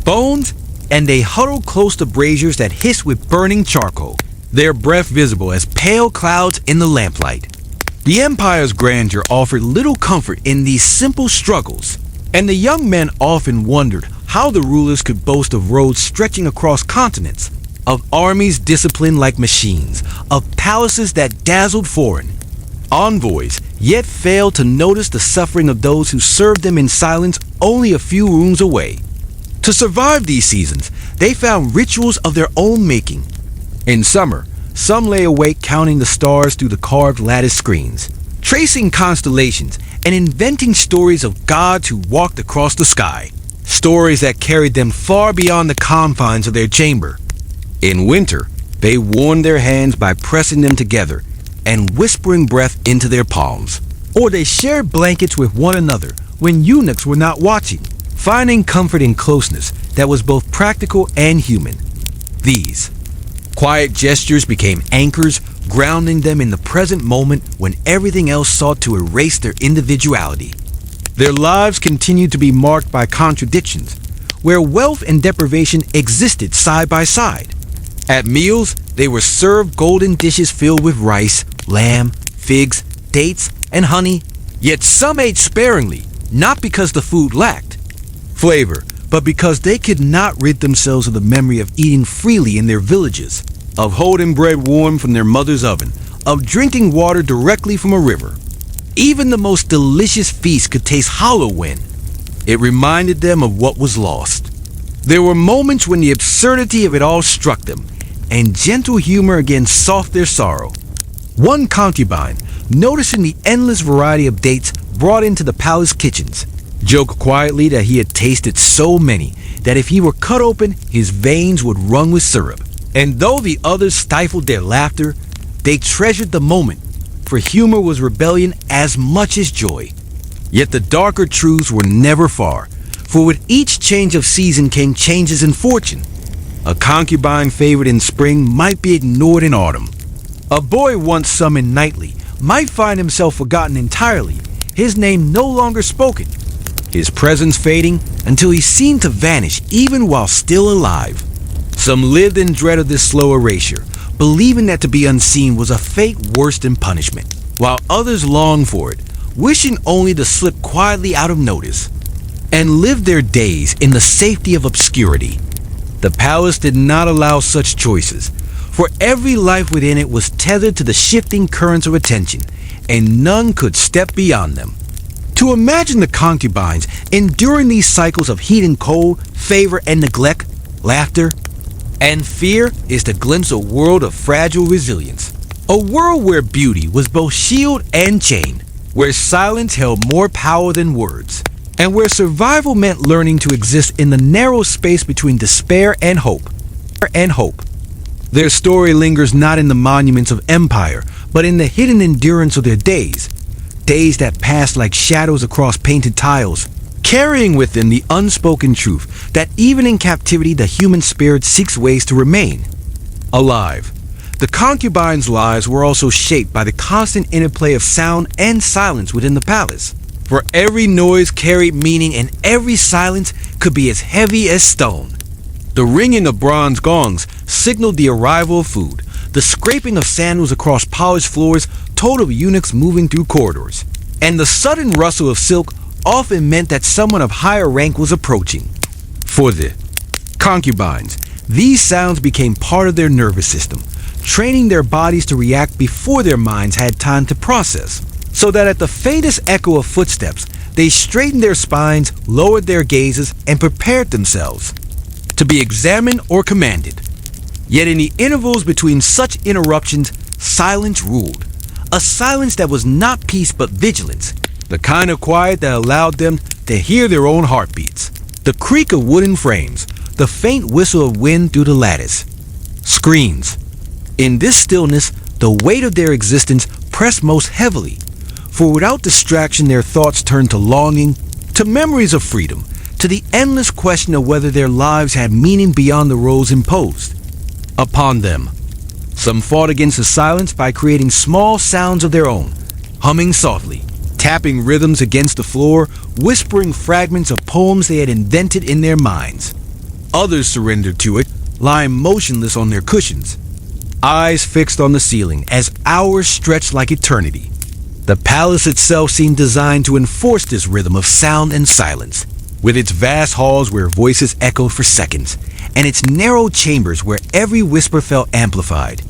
S1: Bones, and they huddled close to braziers that hissed with burning charcoal, their breath visible as pale clouds in the lamplight. The Empire's grandeur offered little comfort in these simple struggles, and the young men often wondered how the rulers could boast of roads stretching across continents, of armies disciplined like machines, of palaces that dazzled foreign envoys, yet failed to notice the suffering of those who served them in silence only a few rooms away. To survive these seasons, they found rituals of their own making. In summer, some lay awake counting the stars through the carved lattice screens, tracing constellations and inventing stories of gods who walked across the sky, stories that carried them far beyond the confines of their chamber. In winter, they warmed their hands by pressing them together and whispering breath into their palms. Or they shared blankets with one another when eunuchs were not watching, finding comfort in closeness that was both practical and human. These quiet gestures became anchors, grounding them in the present moment when everything else sought to erase their individuality. Their lives continued to be marked by contradictions, where wealth and deprivation existed side by side. At meals, they were served golden dishes filled with rice, lamb, figs, dates, and honey, yet some ate sparingly, not because the food lacked flavor, but because they could not rid themselves of the memory of eating freely in their villages, of holding bread warm from their mother's oven, of drinking water directly from a river. Even the most delicious feast could taste hollow when it reminded them of what was lost. There were moments when the absurdity of it all struck them, and gentle humor again soothed their sorrow. One concubine, noticing the endless variety of dates brought into the palace kitchens, joked quietly that he had tasted so many that if he were cut open, his veins would run with syrup. And though the others stifled their laughter, they treasured the moment, for humor was rebellion as much as joy. Yet the darker truths were never far, for with each change of season came changes in fortune. A concubine favored in spring might be ignored in autumn. A boy once summoned nightly might find himself forgotten entirely, his name no longer spoken, his presence fading until he seemed to vanish even while still alive. Some lived in dread of this slow erasure, believing that to be unseen was a fate worse than punishment, while others longed for it, wishing only to slip quietly out of notice, and lived their days in the safety of obscurity. The palace did not allow such choices, for every life within it was tethered to the shifting currents of attention, and none could step beyond them. To imagine the concubines enduring these cycles of heat and cold, favor and neglect, laughter and fear is to glimpse a world of fragile resilience. A world where beauty was both shield and chain, where silence held more power than words, and where survival meant learning to exist in the narrow space between despair and hope. Their story lingers not in the monuments of empire, but in the hidden endurance of their days. Days that passed like shadows across painted tiles, carrying with them the unspoken truth that even in captivity the human spirit seeks ways to remain alive. The concubines' lives were also shaped by the constant interplay of sound and silence within the palace. For every noise carried meaning and every silence could be as heavy as stone. The ringing of bronze gongs signaled the arrival of food. The scraping of sandals across polished floors told of eunuchs moving through corridors. And the sudden rustle of silk often meant that someone of higher rank was approaching. For the concubines, these sounds became part of their nervous system, training their bodies to react before their minds had time to process, so that at the faintest echo of footsteps, they straightened their spines, lowered their gazes, and prepared themselves to be examined or commanded. Yet in the intervals between such interruptions, silence ruled. A silence that was not peace but vigilance, the kind of quiet that allowed them to hear their own heartbeats, the creak of wooden frames, the faint whistle of wind through the lattice. Screens. In this stillness, the weight of their existence pressed most heavily, for without distraction their thoughts turned to longing, to memories of freedom, to the endless question of whether their lives had meaning beyond the roles imposed upon them. Some fought against the silence by creating small sounds of their own, humming softly, tapping rhythms against the floor, whispering fragments of poems they had invented in their minds. Others surrendered to it, lying motionless on their cushions, eyes fixed on the ceiling as hours stretched like eternity. The palace itself seemed designed to enforce this rhythm of sound and silence, with its vast halls where voices echoed for seconds, and its narrow chambers where every whisper felt amplified,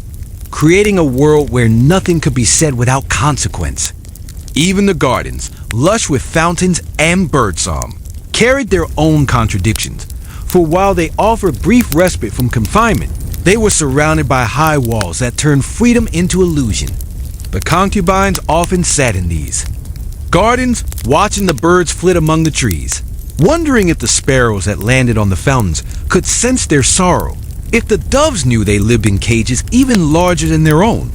S1: creating a world where nothing could be said without consequence. Even the gardens, lush with fountains and birdsong, carried their own contradictions, for while they offered brief respite from confinement, they were surrounded by high walls that turned freedom into illusion. The concubines often sat in these gardens, watching the birds flit among the trees, wondering if the sparrows that landed on the fountains could sense their sorrow, if the doves knew they lived in cages even larger than their own.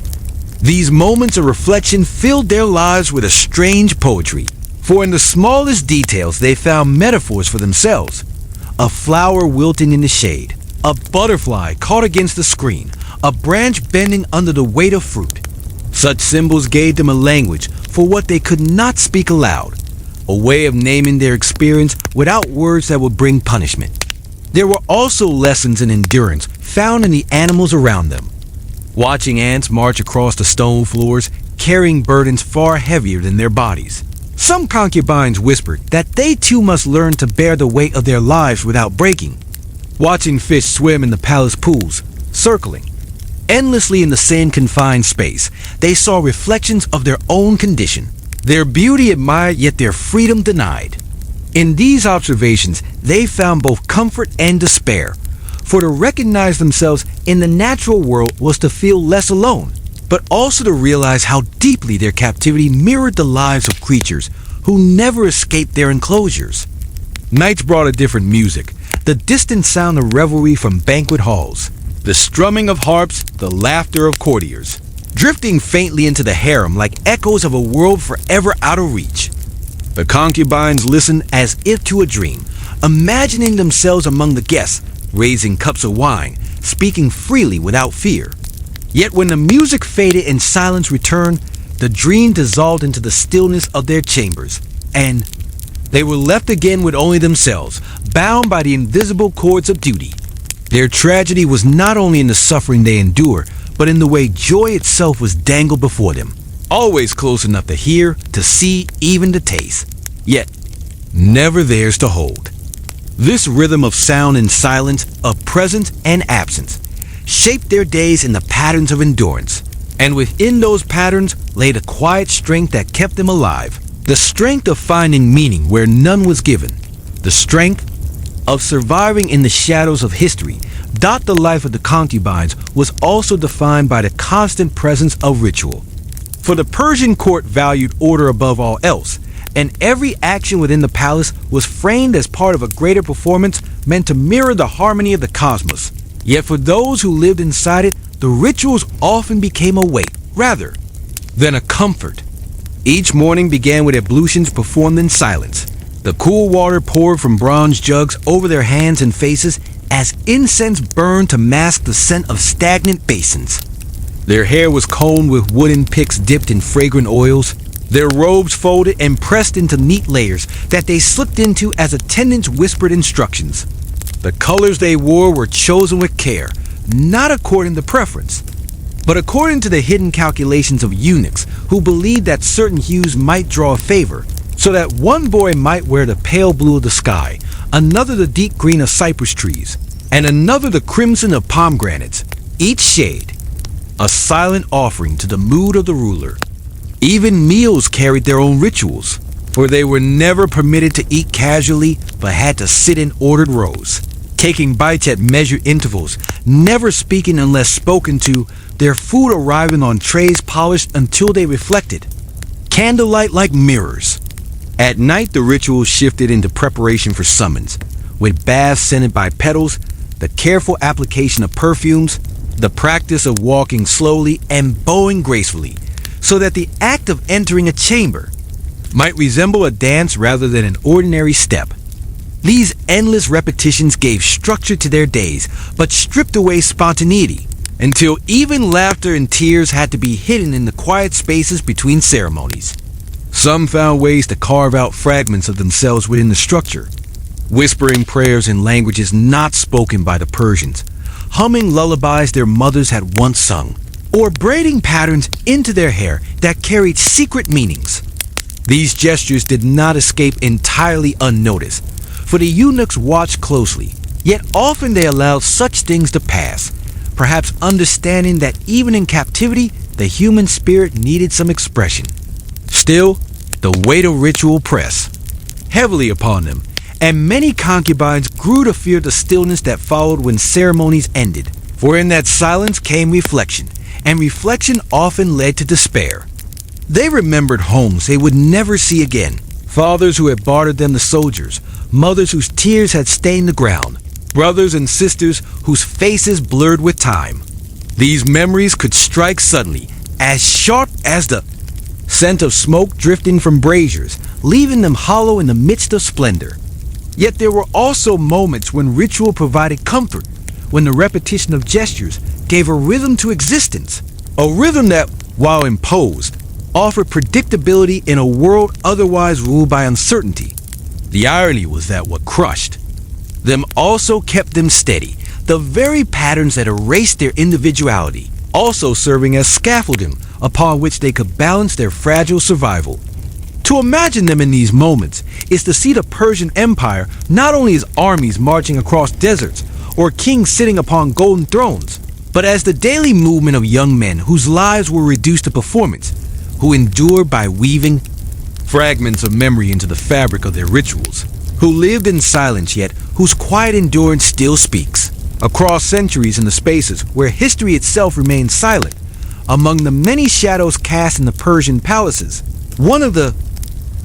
S1: These moments of reflection filled their lives with a strange poetry, for in the smallest details they found metaphors for themselves. A flower wilting in the shade, a butterfly caught against the screen, a branch bending under the weight of fruit. Such symbols gave them a language for what they could not speak aloud, a way of naming their experience without words that would bring punishment. There were also lessons in endurance found in the animals around them. Watching ants march across the stone floors, carrying burdens far heavier than their bodies. Some concubines whispered that they too must learn to bear the weight of their lives without breaking. Watching fish swim in the palace pools, circling endlessly in the same confined space, they saw reflections of their own condition, their beauty admired yet their freedom denied. In these observations, they found both comfort and despair, for to recognize themselves in the natural world was to feel less alone, but also to realize how deeply their captivity mirrored the lives of creatures who never escaped their enclosures. Nights brought a different music, the distant sound of revelry from banquet halls, the strumming of harps, the laughter of courtiers, drifting faintly into the harem like echoes of a world forever out of reach. The concubines listened as if to a dream, imagining themselves among the guests, raising cups of wine, speaking freely without fear. Yet when the music faded and silence returned, the dream dissolved into the stillness of their chambers, and they were left again with only themselves, bound by the invisible cords of duty. Their tragedy was not only in the suffering they endured, but in the way joy itself was dangled before them, always close enough to hear, to see, even to taste, yet never theirs to hold. This rhythm of sound and silence, of presence and absence, shaped their days in the patterns of endurance, and within those patterns lay the quiet strength that kept them alive, the strength of finding meaning where none was given, the strength of surviving in the shadows of history. The life of the concubines was also defined by the constant presence of ritual. For the Persian court valued order above all else, and every action within the palace was framed as part of a greater performance meant to mirror the harmony of the cosmos. Yet for those who lived inside it, the rituals often became a weight, rather than a comfort. Each morning began with ablutions performed in silence. The cool water poured from bronze jugs over their hands and faces as incense burned to mask the scent of stagnant basins. Their hair was combed with wooden picks dipped in fragrant oils, their robes folded and pressed into neat layers that they slipped into as attendants whispered instructions. The colors they wore were chosen with care, not according to preference, but according to the hidden calculations of eunuchs who believed that certain hues might draw favor, so that one boy might wear the pale blue of the sky, another the deep green of cypress trees, and another the crimson of pomegranates, each shade a silent offering to the mood of the ruler. Even meals carried their own rituals, for they were never permitted to eat casually but had to sit in ordered rows, taking bites at measured intervals, never speaking unless spoken to, their food arriving on trays polished until they reflected candlelight like mirrors. At night, the rituals shifted into preparation for summons, with baths scented by petals, the careful application of perfumes, the practice of walking slowly and bowing gracefully, so that the act of entering a chamber might resemble a dance rather than an ordinary step. These endless repetitions gave structure to their days, but stripped away spontaneity, until even laughter and tears had to be hidden in the quiet spaces between ceremonies. Some found ways to carve out fragments of themselves within the structure, whispering prayers in languages not spoken by the Persians, humming lullabies their mothers had once sung, or braiding patterns into their hair that carried secret meanings. These gestures did not escape entirely unnoticed, for the eunuchs watched closely, yet often they allowed such things to pass, perhaps understanding that even in captivity, the human spirit needed some expression. Still, the weight of ritual pressed heavily upon them, and many concubines grew to fear the stillness that followed when ceremonies ended. For in that silence came reflection, and reflection often led to despair. They remembered homes they would never see again, fathers who had bartered them to soldiers, mothers whose tears had stained the ground, brothers and sisters whose faces blurred with time. These memories could strike suddenly, as sharp as the scent of smoke drifting from braziers, leaving them hollow in the midst of splendor. Yet there were also moments when ritual provided comfort, when the repetition of gestures gave a rhythm to existence, a rhythm that, while imposed, offered predictability in a world otherwise ruled by uncertainty. The irony was that what crushed them also kept them steady, the very patterns that erased their individuality, also serving as scaffolding upon which they could balance their fragile survival. To imagine them in these moments is to see the Persian Empire not only as armies marching across deserts or kings sitting upon golden thrones, but as the daily movement of young men whose lives were reduced to performance, who endured by weaving fragments of memory into the fabric of their rituals, who lived in silence yet whose quiet endurance still speaks. Across centuries in the spaces where history itself remained silent, among the many shadows cast in the Persian palaces, one of the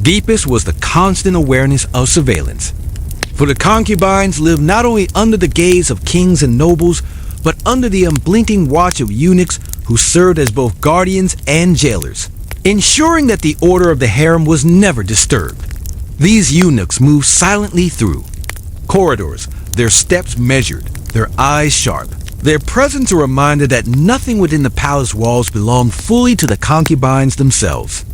S1: deepest was the constant awareness of surveillance. For the concubines lived not only under the gaze of kings and nobles, but under the unblinking watch of eunuchs who served as both guardians and jailers, ensuring that the order of the harem was never disturbed. These eunuchs moved silently through corridors, their steps measured, their eyes sharp, their presence a reminder that nothing within the palace walls belonged fully to the concubines themselves.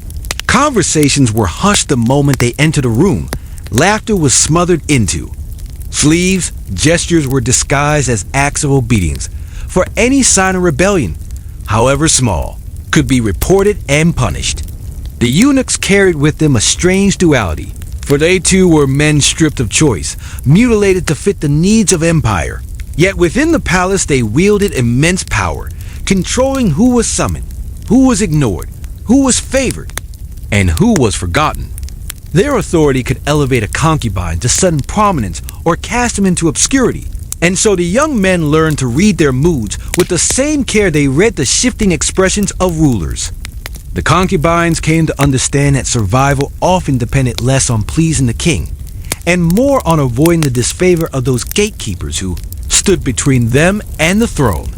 S1: Conversations were hushed the moment they entered a room. Laughter was smothered into. Sleeves, gestures were disguised as acts of obedience, for any sign of rebellion, however small, could be reported and punished. The eunuchs carried with them a strange duality, for they too were men stripped of choice, mutilated to fit the needs of empire. Yet within the palace they wielded immense power, controlling who was summoned, who was ignored, who was favored, and who was forgotten. Their authority could elevate a concubine to sudden prominence or cast him into obscurity, and so the young men learned to read their moods with the same care they read the shifting expressions of rulers. The concubines came to understand that survival often depended less on pleasing the king, and more on avoiding the disfavor of those gatekeepers who stood between them and the throne.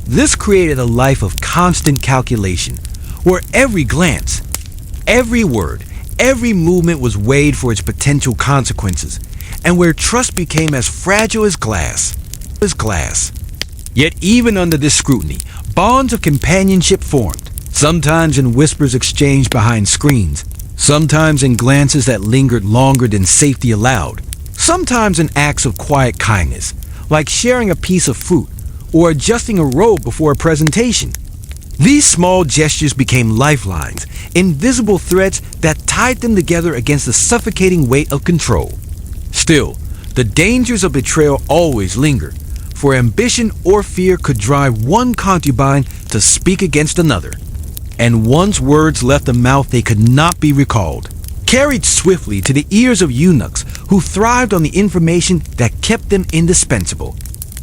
S1: This created a life of constant calculation, where every glance, every word, every movement was weighed for its potential consequences, and where trust became as fragile as glass. Yet even under this scrutiny, bonds of companionship formed, sometimes in whispers exchanged behind screens, sometimes in glances that lingered longer than safety allowed, sometimes in acts of quiet kindness, like sharing a piece of fruit or adjusting a robe before a presentation. These small gestures became lifelines, invisible threads that tied them together against the suffocating weight of control. Still, the dangers of betrayal always lingered, for ambition or fear could drive one concubine to speak against another, and once words left a mouth they could not be recalled, carried swiftly to the ears of eunuchs who thrived on the information that kept them indispensable.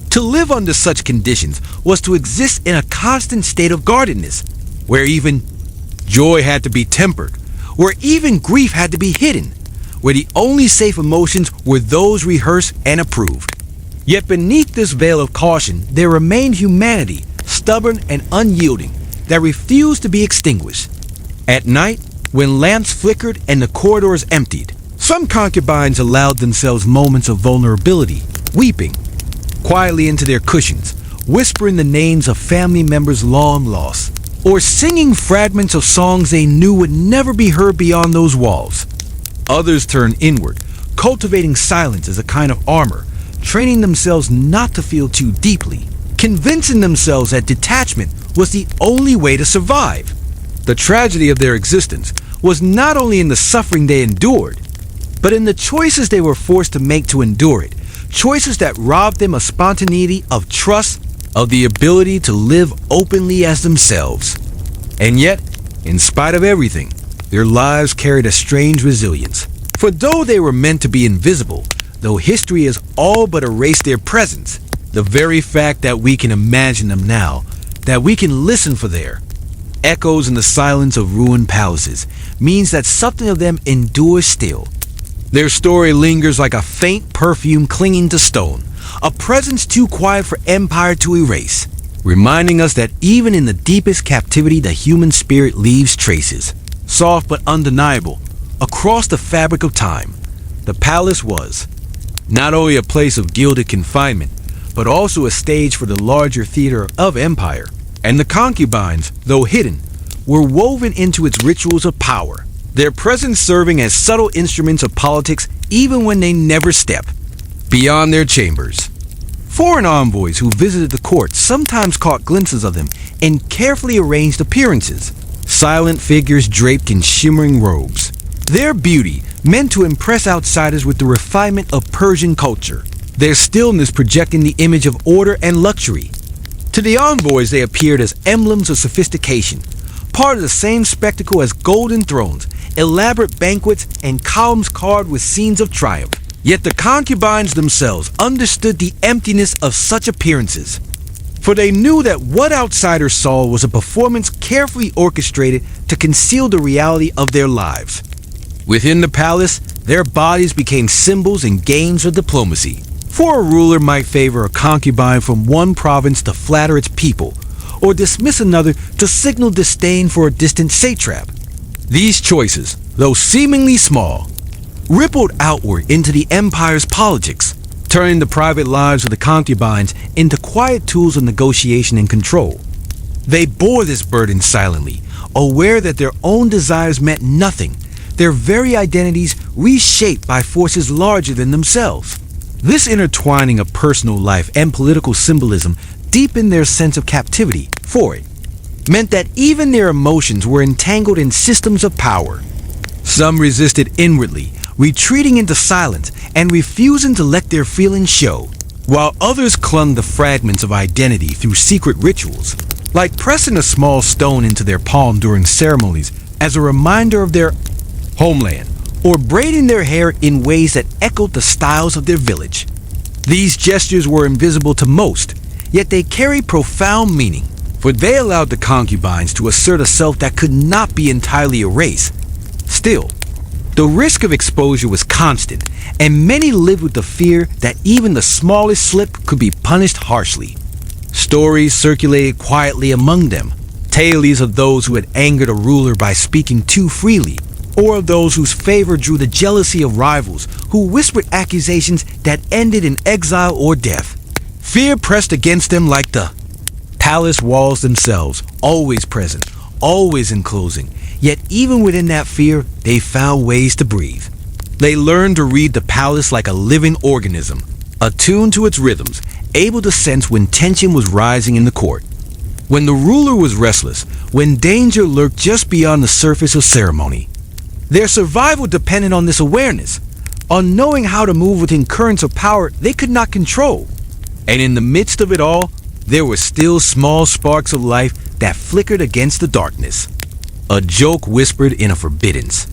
S1: To live under such conditions was to exist in a constant state of guardedness, where even joy had to be tempered, where even grief had to be hidden, where the only safe emotions were those rehearsed and approved. Yet beneath this veil of caution there remained humanity, stubborn and unyielding, that refused to be extinguished. At night, when lamps flickered and the corridors emptied, some concubines allowed themselves moments of vulnerability, weeping quietly into their cushions, whispering the names of family members long lost, or singing fragments of songs they knew would never be heard beyond those walls. Others turned inward, cultivating silence as a kind of armor, training themselves not to feel too deeply, convincing themselves that detachment was the only way to survive. The tragedy of their existence was not only in the suffering they endured, but in the choices they were forced to make to endure it, choices that robbed them of spontaneity, of trust, of the ability to live openly as themselves. And yet, in spite of everything, their lives carried a strange resilience. For though they were meant to be invisible, though history has all but erased their presence, the very fact that we can imagine them now, that we can listen for their echoes in the silence of ruined palaces, means that something of them endures still. Their story lingers like a faint perfume clinging to stone, a presence too quiet for empire to erase, reminding us that even in the deepest captivity the human spirit leaves traces, soft but undeniable, across the fabric of time. The palace was not only a place of gilded confinement, but also a stage for the larger theater of empire, and the concubines, though hidden, were woven into its rituals of power, their presence serving as subtle instruments of politics even when they never step beyond their chambers. Foreign envoys who visited the court sometimes caught glimpses of them in carefully arranged appearances, silent figures draped in shimmering robes. Their beauty meant to impress outsiders with the refinement of Persian culture, their stillness projecting the image of order and luxury. To the envoys they appeared as emblems of sophistication, part of the same spectacle as golden thrones, elaborate banquets, and columns carved with scenes of triumph. Yet the concubines themselves understood the emptiness of such appearances, for they knew that what outsiders saw was a performance carefully orchestrated to conceal the reality of their lives. Within the palace, their bodies became symbols and games of diplomacy. For a ruler might favor a concubine from one province to flatter its people, or dismiss another to signal disdain for a distant satrap. These choices, though seemingly small, rippled outward into the empire's politics, turning the private lives of the concubines into quiet tools of negotiation and control. They bore this burden silently, aware that their own desires meant nothing, their very identities reshaped by forces larger than themselves. This intertwining of personal life and political symbolism deepened their sense of captivity for it, meant that even their emotions were entangled in systems of power. Some resisted inwardly, retreating into silence and refusing to let their feelings show, while others clung to fragments of identity through secret rituals, like pressing a small stone into their palm during ceremonies as a reminder of their homeland, or braiding their hair in ways that echoed the styles of their village. These gestures were invisible to most, yet they carried profound meaning, for they allowed the concubines to assert a self that could not be entirely erased. Still, the risk of exposure was constant, and many lived with the fear that even the smallest slip could be punished harshly. Stories circulated quietly among them, tales of those who had angered a ruler by speaking too freely, or of those whose favor drew the jealousy of rivals who whispered accusations that ended in exile or death. Fear pressed against them like the palace walls themselves, always present, always enclosing. Yet even within that fear, they found ways to breathe. They learned to read the palace like a living organism, attuned to its rhythms, able to sense when tension was rising in the court, when the ruler was restless, when danger lurked just beyond the surface of ceremony. Their survival depended on this awareness, on knowing how to move within currents of power they could not control. And in the midst of it all, there were still small sparks of life that flickered against the darkness. A joke whispered in a forbiddance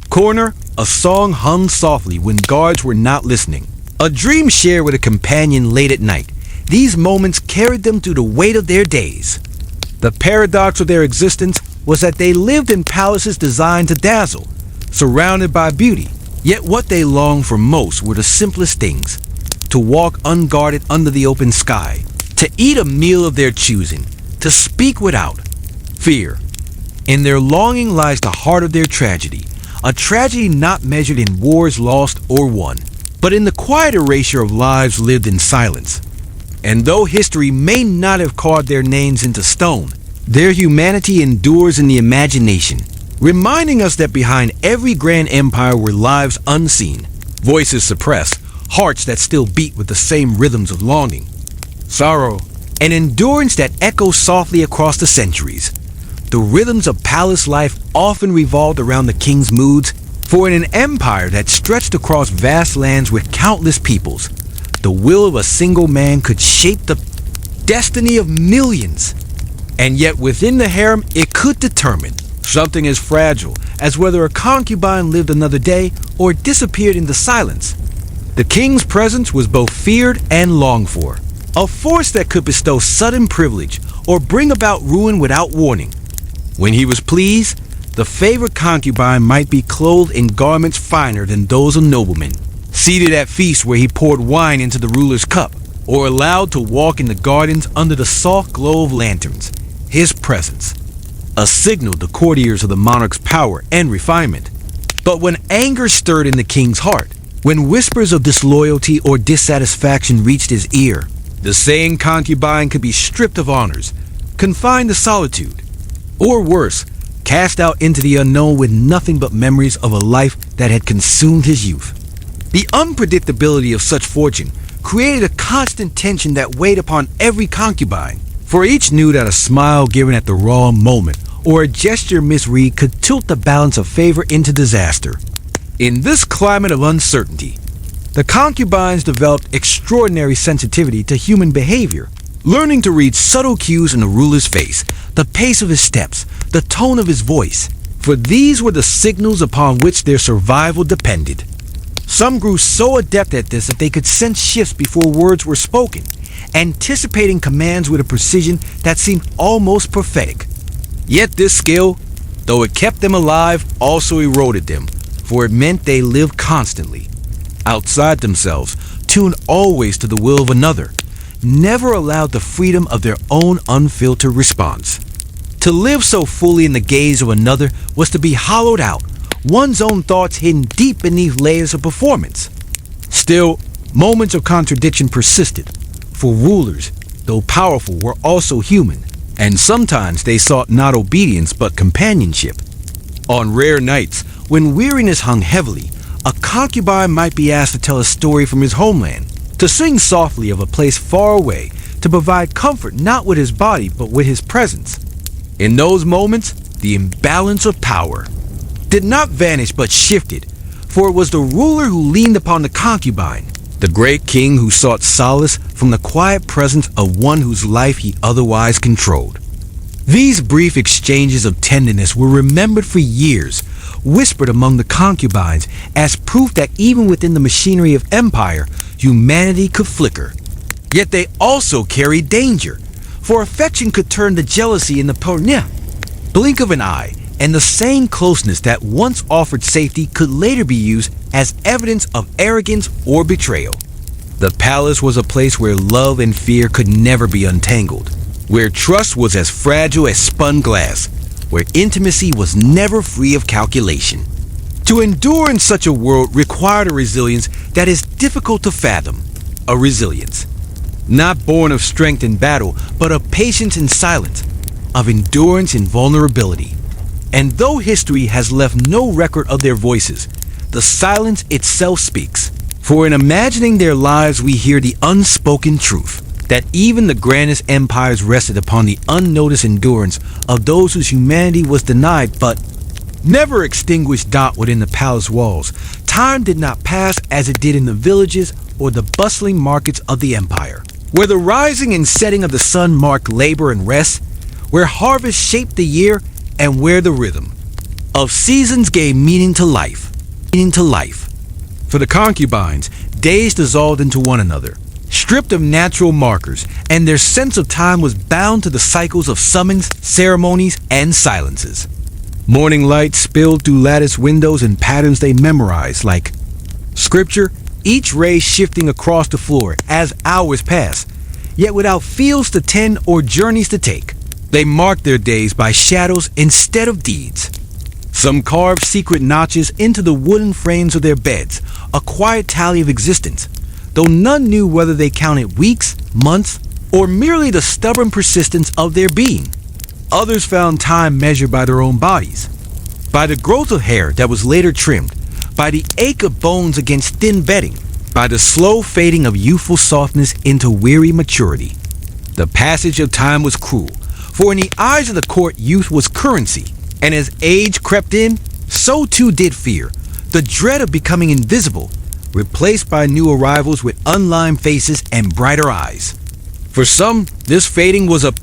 S1: corner, a song hummed softly when guards were not listening, a dream shared with a companion late at night. These moments carried them through the weight of their days. The paradox of their existence was that they lived in palaces designed to dazzle, surrounded by beauty, yet what they longed for most were the simplest things: to walk unguarded under the open sky, to eat a meal of their choosing, to speak without fear. In their longing lies the heart of their tragedy, a tragedy not measured in wars lost or won, but in the quiet erasure of lives lived in silence. And though history may not have carved their names into stone, Their humanity endures in the imagination, reminding us that behind every grand empire were lives unseen, voices suppressed, hearts that still beat with the same rhythms of longing, sorrow, and endurance that echo softly across the centuries. The rhythms of palace life often revolved around the king's moods, for in an empire that stretched across vast lands with countless peoples, the will of a single man could shape the destiny of millions. And yet within the harem, it could determine something as fragile as whether a concubine lived another day or disappeared into silence. The king's presence was both feared and longed for, a force that could bestow sudden privilege or bring about ruin without warning. When he was pleased, the favorite concubine might be clothed in garments finer than those of noblemen, seated at feasts where he poured wine into the ruler's cup, or allowed to walk in the gardens under the soft glow of lanterns. His presence, a signal to courtiers of the monarch's power and refinement. But when anger stirred in the king's heart, when whispers of disloyalty or dissatisfaction reached his ear, the same concubine could be stripped of honors, confined to solitude, or worse, cast out into the unknown with nothing but memories of a life that had consumed his youth. The unpredictability of such fortune created a constant tension that weighed upon every concubine, for each knew that a smile given at the wrong moment or a gesture misread could tilt the balance of favor into disaster. In this climate of uncertainty, the concubines developed extraordinary sensitivity to human behavior, learning to read subtle cues in the ruler's face, the pace of his steps, the tone of his voice, for these were the signals upon which their survival depended. Some grew so adept at this that they could sense shifts before words were spoken, anticipating commands with a precision that seemed almost prophetic. Yet this skill, though it kept them alive, also eroded them, for it meant they lived constantly, outside themselves, tuned always to the will of another, never allowed the freedom of their own unfiltered response. To live so fully in the gaze of another was to be hollowed out, one's own thoughts hidden deep beneath layers of performance. Still, moments of contradiction persisted, for rulers, though powerful, were also human, and sometimes they sought not obedience but companionship. On rare nights, when weariness hung heavily, a concubine might be asked to tell a story from his homeland, to sing softly of a place far away, to provide comfort not with his body but with his presence. In those moments, the imbalance of power did not vanish but shifted, for it was the ruler who leaned upon the concubine, the great king who sought solace from the quiet presence of one whose life he otherwise controlled. These brief exchanges of tenderness were remembered for years, whispered among the concubines as proof that even within the machinery of empire, humanity could flicker. Yet they also carried danger, for affection could turn to jealousy in the blink of an eye, and the same closeness that once offered safety could later be used as evidence of arrogance or betrayal. The palace was a place where love and fear could never be untangled, where trust was as fragile as spun glass, where intimacy was never free of calculation. To endure in such a world required a resilience that is difficult to fathom, a resilience not born of strength in battle, but of patience in silence, of endurance in vulnerability. And though history has left no record of their voices, the silence itself speaks. For in imagining their lives we hear the unspoken truth, that even the grandest empires rested upon the unnoticed endurance of those whose humanity was denied but never extinguished. Within the palace walls, time did not pass as it did in the villages or the bustling markets of the empire, where the rising and setting of the sun marked labor and rest, where harvest shaped the year, and where the rhythm of seasons gave meaning to life. For the concubines, days dissolved into one another, stripped of natural markers, and their sense of time was bound to the cycles of summons, ceremonies, and silences. Morning light spilled through lattice windows in patterns they memorized like scripture, each ray shifting across the floor as hours passed, yet without fields to tend or journeys to take. They marked their days by shadows instead of deeds. Some carved secret notches into the wooden frames of their beds, a quiet tally of existence, though none knew whether they counted weeks, months, or merely the stubborn persistence of their being. Others found time measured by their own bodies, by the growth of hair that was later trimmed, by the ache of bones against thin bedding, by the slow fading of youthful softness into weary maturity. The passage of time was cruel, for in the eyes of the court youth was currency, and as age crept in, so too did fear, the dread of becoming invisible, replaced by new arrivals with unlined faces and brighter eyes. For some, this fading was a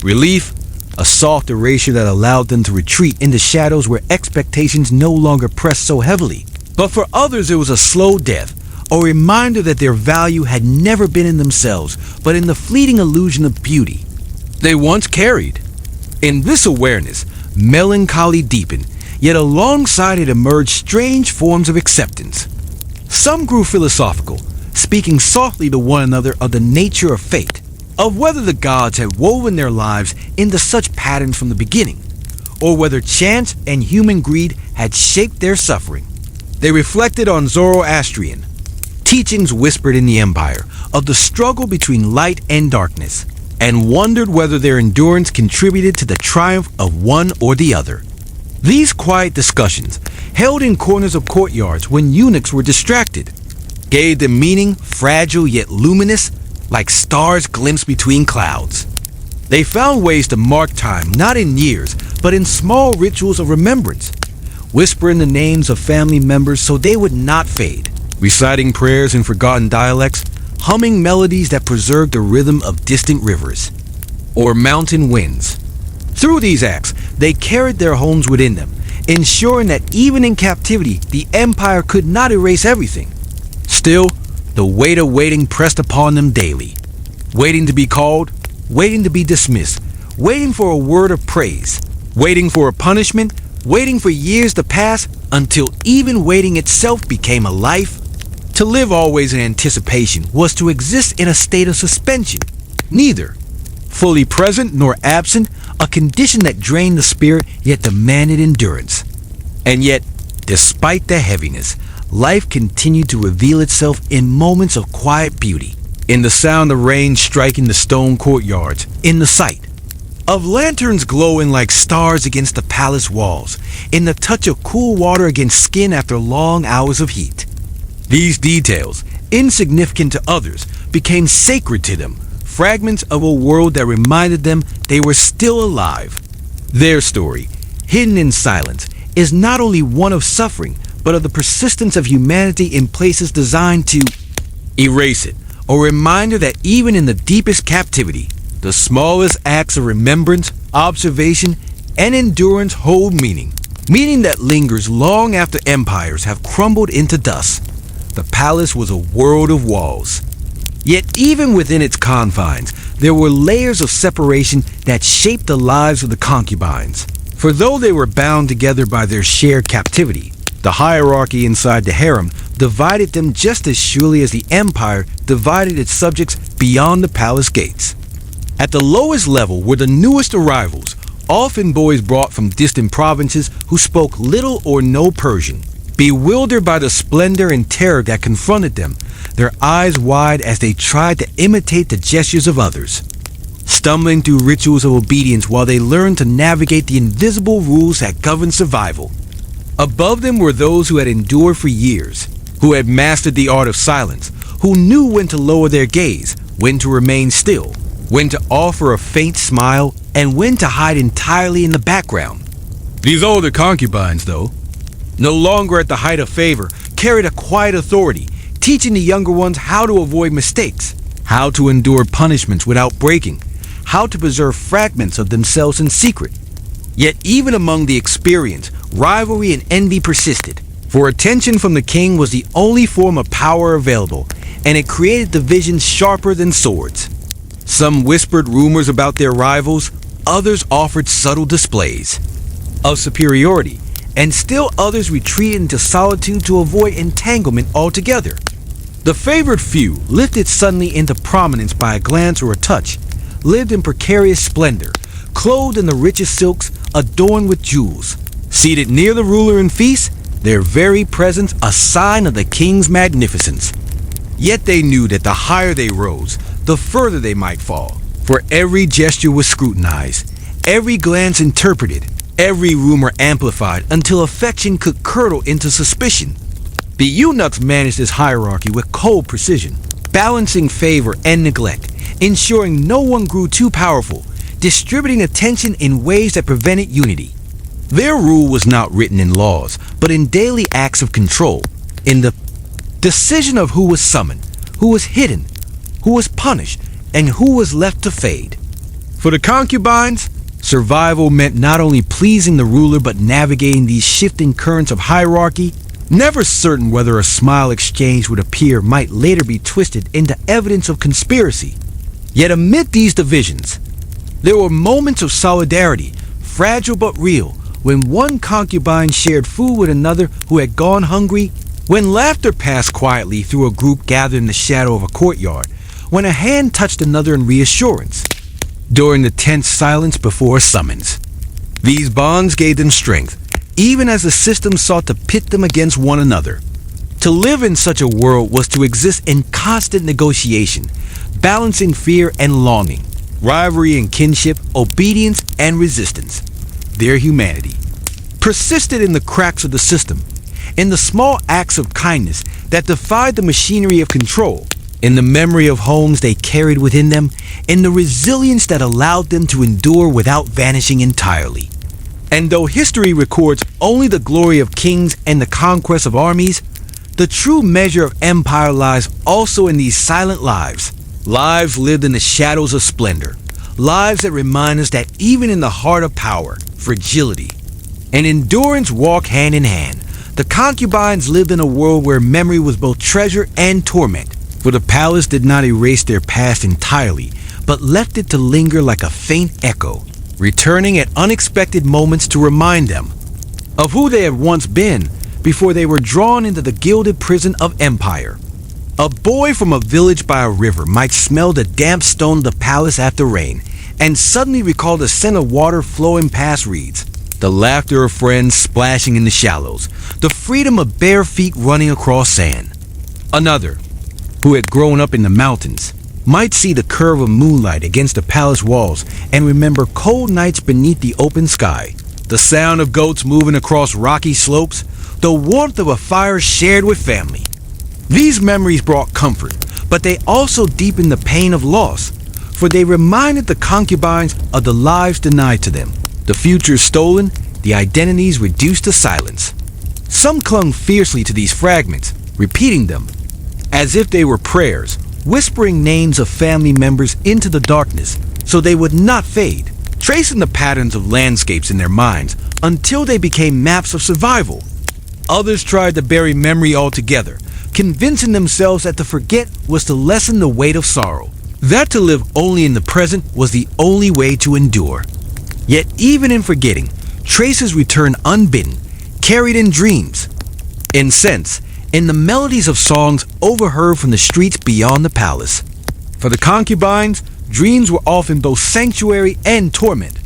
S1: relief, a soft erasure that allowed them to retreat into shadows where expectations no longer pressed so heavily. But for others, it was a slow death, a reminder that their value had never been in themselves, but in the fleeting illusion of beauty they once carried. In this awareness, melancholy deepened, yet alongside it emerged strange forms of acceptance. Some grew philosophical, speaking softly to one another of the nature of fate, of whether the gods had woven their lives into such patterns from the beginning, or whether chance and human greed had shaped their suffering. They reflected on Zoroastrian teachings whispered in the empire of the struggle between light and darkness, and wondered whether their endurance contributed to the triumph of one or the other. These quiet discussions, held in corners of courtyards when eunuchs were distracted, gave them meaning fragile yet luminous, like stars glimpsed between clouds. They found ways to mark time not in years, but in small rituals of remembrance, whispering the names of family members so they would not fade, reciting prayers in forgotten dialects, humming melodies that preserved the rhythm of distant rivers or mountain winds. Through these acts, they carried their homes within them, ensuring that even in captivity, the empire could not erase everything. Still, the weight of waiting pressed upon them daily. Waiting to be called, waiting to be dismissed, waiting for a word of praise, waiting for a punishment, waiting for years to pass until even waiting itself became a life. To live always in anticipation was to exist in a state of suspension, neither fully present nor absent, a condition that drained the spirit yet demanded endurance. And yet, despite the heaviness, life continued to reveal itself in moments of quiet beauty, in the sound of rain striking the stone courtyards, in the sight of lanterns glowing like stars against the palace walls, in the touch of cool water against skin after long hours of heat. These details, insignificant to others, became sacred to them, fragments of a world that reminded them they were still alive. Their story, hidden in silence, is not only one of suffering, but of the persistence of humanity in places designed to erase it, a reminder that even in the deepest captivity, the smallest acts of remembrance, observation, and endurance hold meaning that lingers long after empires have crumbled into dust. The palace was a world of walls. Yet even within its confines, there were layers of separation that shaped the lives of the concubines. For though they were bound together by their shared captivity, the hierarchy inside the harem divided them just as surely as the empire divided its subjects beyond the palace gates. At the lowest level were the newest arrivals, often boys brought from distant provinces who spoke little or no Persian. Bewildered by the splendor and terror that confronted them, their eyes wide as they tried to imitate the gestures of others, stumbling through rituals of obedience while they learned to navigate the invisible rules that govern survival. Above them were those who had endured for years, who had mastered the art of silence, who knew when to lower their gaze, when to remain still, when to offer a faint smile, and when to hide entirely in the background. These older concubines, though, no longer at the height of favor, carried a quiet authority, teaching the younger ones how to avoid mistakes, how to endure punishments without breaking, how to preserve fragments of themselves in secret. Yet even among the experienced, rivalry and envy persisted, for attention from the king was the only form of power available, and it created divisions sharper than swords. Some whispered rumors about their rivals, others offered subtle displays of superiority, and still others retreated into solitude to avoid entanglement altogether. The favored few, lifted suddenly into prominence by a glance or a touch, lived in precarious splendor, clothed in the richest silks, adorned with jewels. Seated near the ruler in feast, their very presence a sign of the king's magnificence. Yet they knew that the higher they rose, the further they might fall, for every gesture was scrutinized, every glance interpreted, every rumor amplified until affection could curdle into suspicion. The eunuchs managed this hierarchy with cold precision, balancing favor and neglect, ensuring no one grew too powerful, distributing attention in ways that prevented unity. Their rule was not written in laws, but in daily acts of control, in the decision of who was summoned, who was hidden, who was punished, and who was left to fade. For the concubines, survival meant not only pleasing the ruler but navigating these shifting currents of hierarchy, never certain whether a smile exchanged would appear might later be twisted into evidence of conspiracy. Yet amid these divisions, there were moments of solidarity, fragile but real, when one concubine shared food with another who had gone hungry, when laughter passed quietly through a group gathered in the shadow of a courtyard, when a hand touched another in reassurance, during the tense silence before a summons. These bonds gave them strength, even as the system sought to pit them against one another. To live in such a world was to exist in constant negotiation, balancing fear and longing, rivalry and kinship, obedience and resistance. Their humanity persisted in the cracks of the system, in the small acts of kindness that defied the machinery of control, in the memory of homes they carried within them, in the resilience that allowed them to endure without vanishing entirely. And though history records only the glory of kings and the conquest of armies, the true measure of empire lies also in these silent lives. Lives lived in the shadows of splendor. Lives that remind us that even in the heart of power, fragility, and endurance walk hand in hand. The concubines lived in a world where memory was both treasure and torment. For the palace did not erase their past entirely, but left it to linger like a faint echo, returning at unexpected moments to remind them of who they had once been before they were drawn into the gilded prison of empire. A boy from a village by a river might smell the damp stone of the palace after rain, and suddenly recall the scent of water flowing past reeds, the laughter of friends splashing in the shallows, the freedom of bare feet running across sand. Another, who had grown up in the mountains, might see the curve of moonlight against the palace walls and remember cold nights beneath the open sky, the sound of goats moving across rocky slopes, the warmth of a fire shared with family. These memories brought comfort, but they also deepened the pain of loss, for they reminded the concubines of the lives denied to them, the futures stolen, the identities reduced to silence. Some clung fiercely to these fragments, repeating them, as if they were prayers, whispering names of family members into the darkness so they would not fade, tracing the patterns of landscapes in their minds until they became maps of survival. Others tried to bury memory altogether, convincing themselves that to forget was to lessen the weight of sorrow, that to live only in the present was the only way to endure. Yet even in forgetting, traces return unbidden, carried in dreams, in scents, in the melodies of songs overheard from the streets beyond the palace. For the concubines, dreams were often both sanctuary and torment.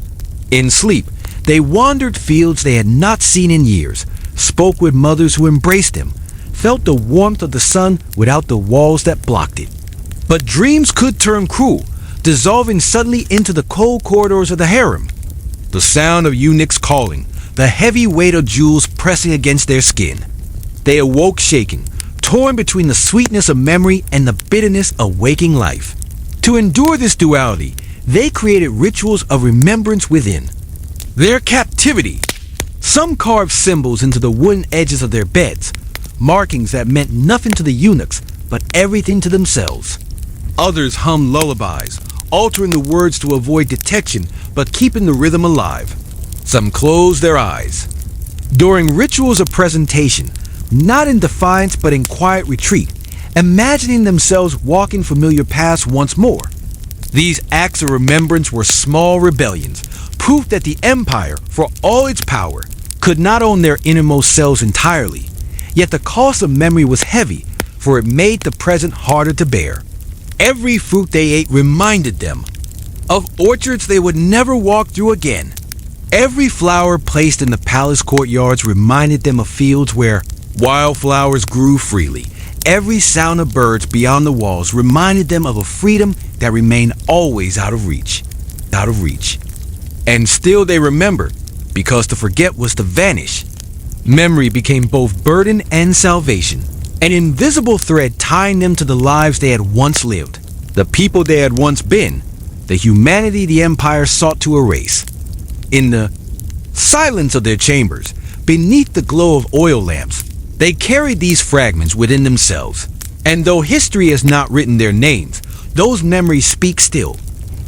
S1: In sleep, they wandered fields they had not seen in years, spoke with mothers who embraced them, felt the warmth of the sun without the walls that blocked it. But dreams could turn cruel, dissolving suddenly into the cold corridors of the harem. The sound of eunuchs calling, the heavy weight of jewels pressing against their skin. They awoke shaken, torn between the sweetness of memory and the bitterness of waking life. To endure this duality, they created rituals of remembrance within their captivity. Some carved symbols into the wooden edges of their beds, markings that meant nothing to the eunuchs, but everything to themselves. Others hummed lullabies, altering the words to avoid detection, but keeping the rhythm alive. Some closed their eyes. During rituals of presentation, not in defiance but in quiet retreat, imagining themselves walking familiar paths once more. These acts of remembrance were small rebellions, proof that the empire, for all its power, could not own their innermost selves entirely. Yet the cost of memory was heavy, for it made the present harder to bear. Every fruit they ate reminded them of orchards they would never walk through again. Every flower placed in the palace courtyards reminded them of fields where wildflowers grew freely. Every sound of birds beyond the walls reminded them of a freedom that remained always out of reach. And still they remembered, because to forget was to vanish. Memory became both burden and salvation, an invisible thread tying them to the lives they had once lived, the people they had once been, the humanity the Empire sought to erase. In the silence of their chambers, beneath the glow of oil lamps, they carried these fragments within themselves. And though history has not written their names, those memories speak still,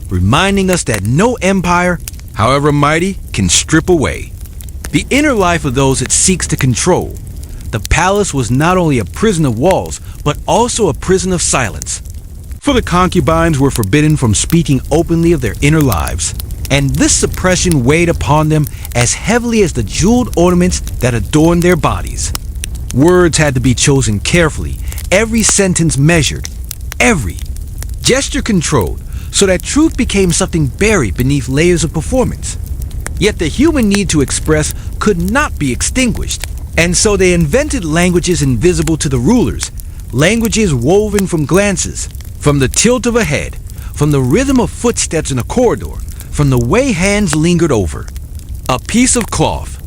S1: reminding us that no empire, however mighty, can strip away the inner life of those it seeks to control. The palace was not only a prison of walls, but also a prison of silence. For the concubines were forbidden from speaking openly of their inner lives, and this suppression weighed upon them as heavily as the jeweled ornaments that adorned their bodies. Words had to be chosen carefully, every sentence measured, every gesture controlled, so that truth became something buried beneath layers of performance. Yet the human need to express could not be extinguished, and so they invented languages invisible to the rulers, languages woven from glances, from the tilt of a head, from the rhythm of footsteps in a corridor, from the way hands lingered over a piece of cloth.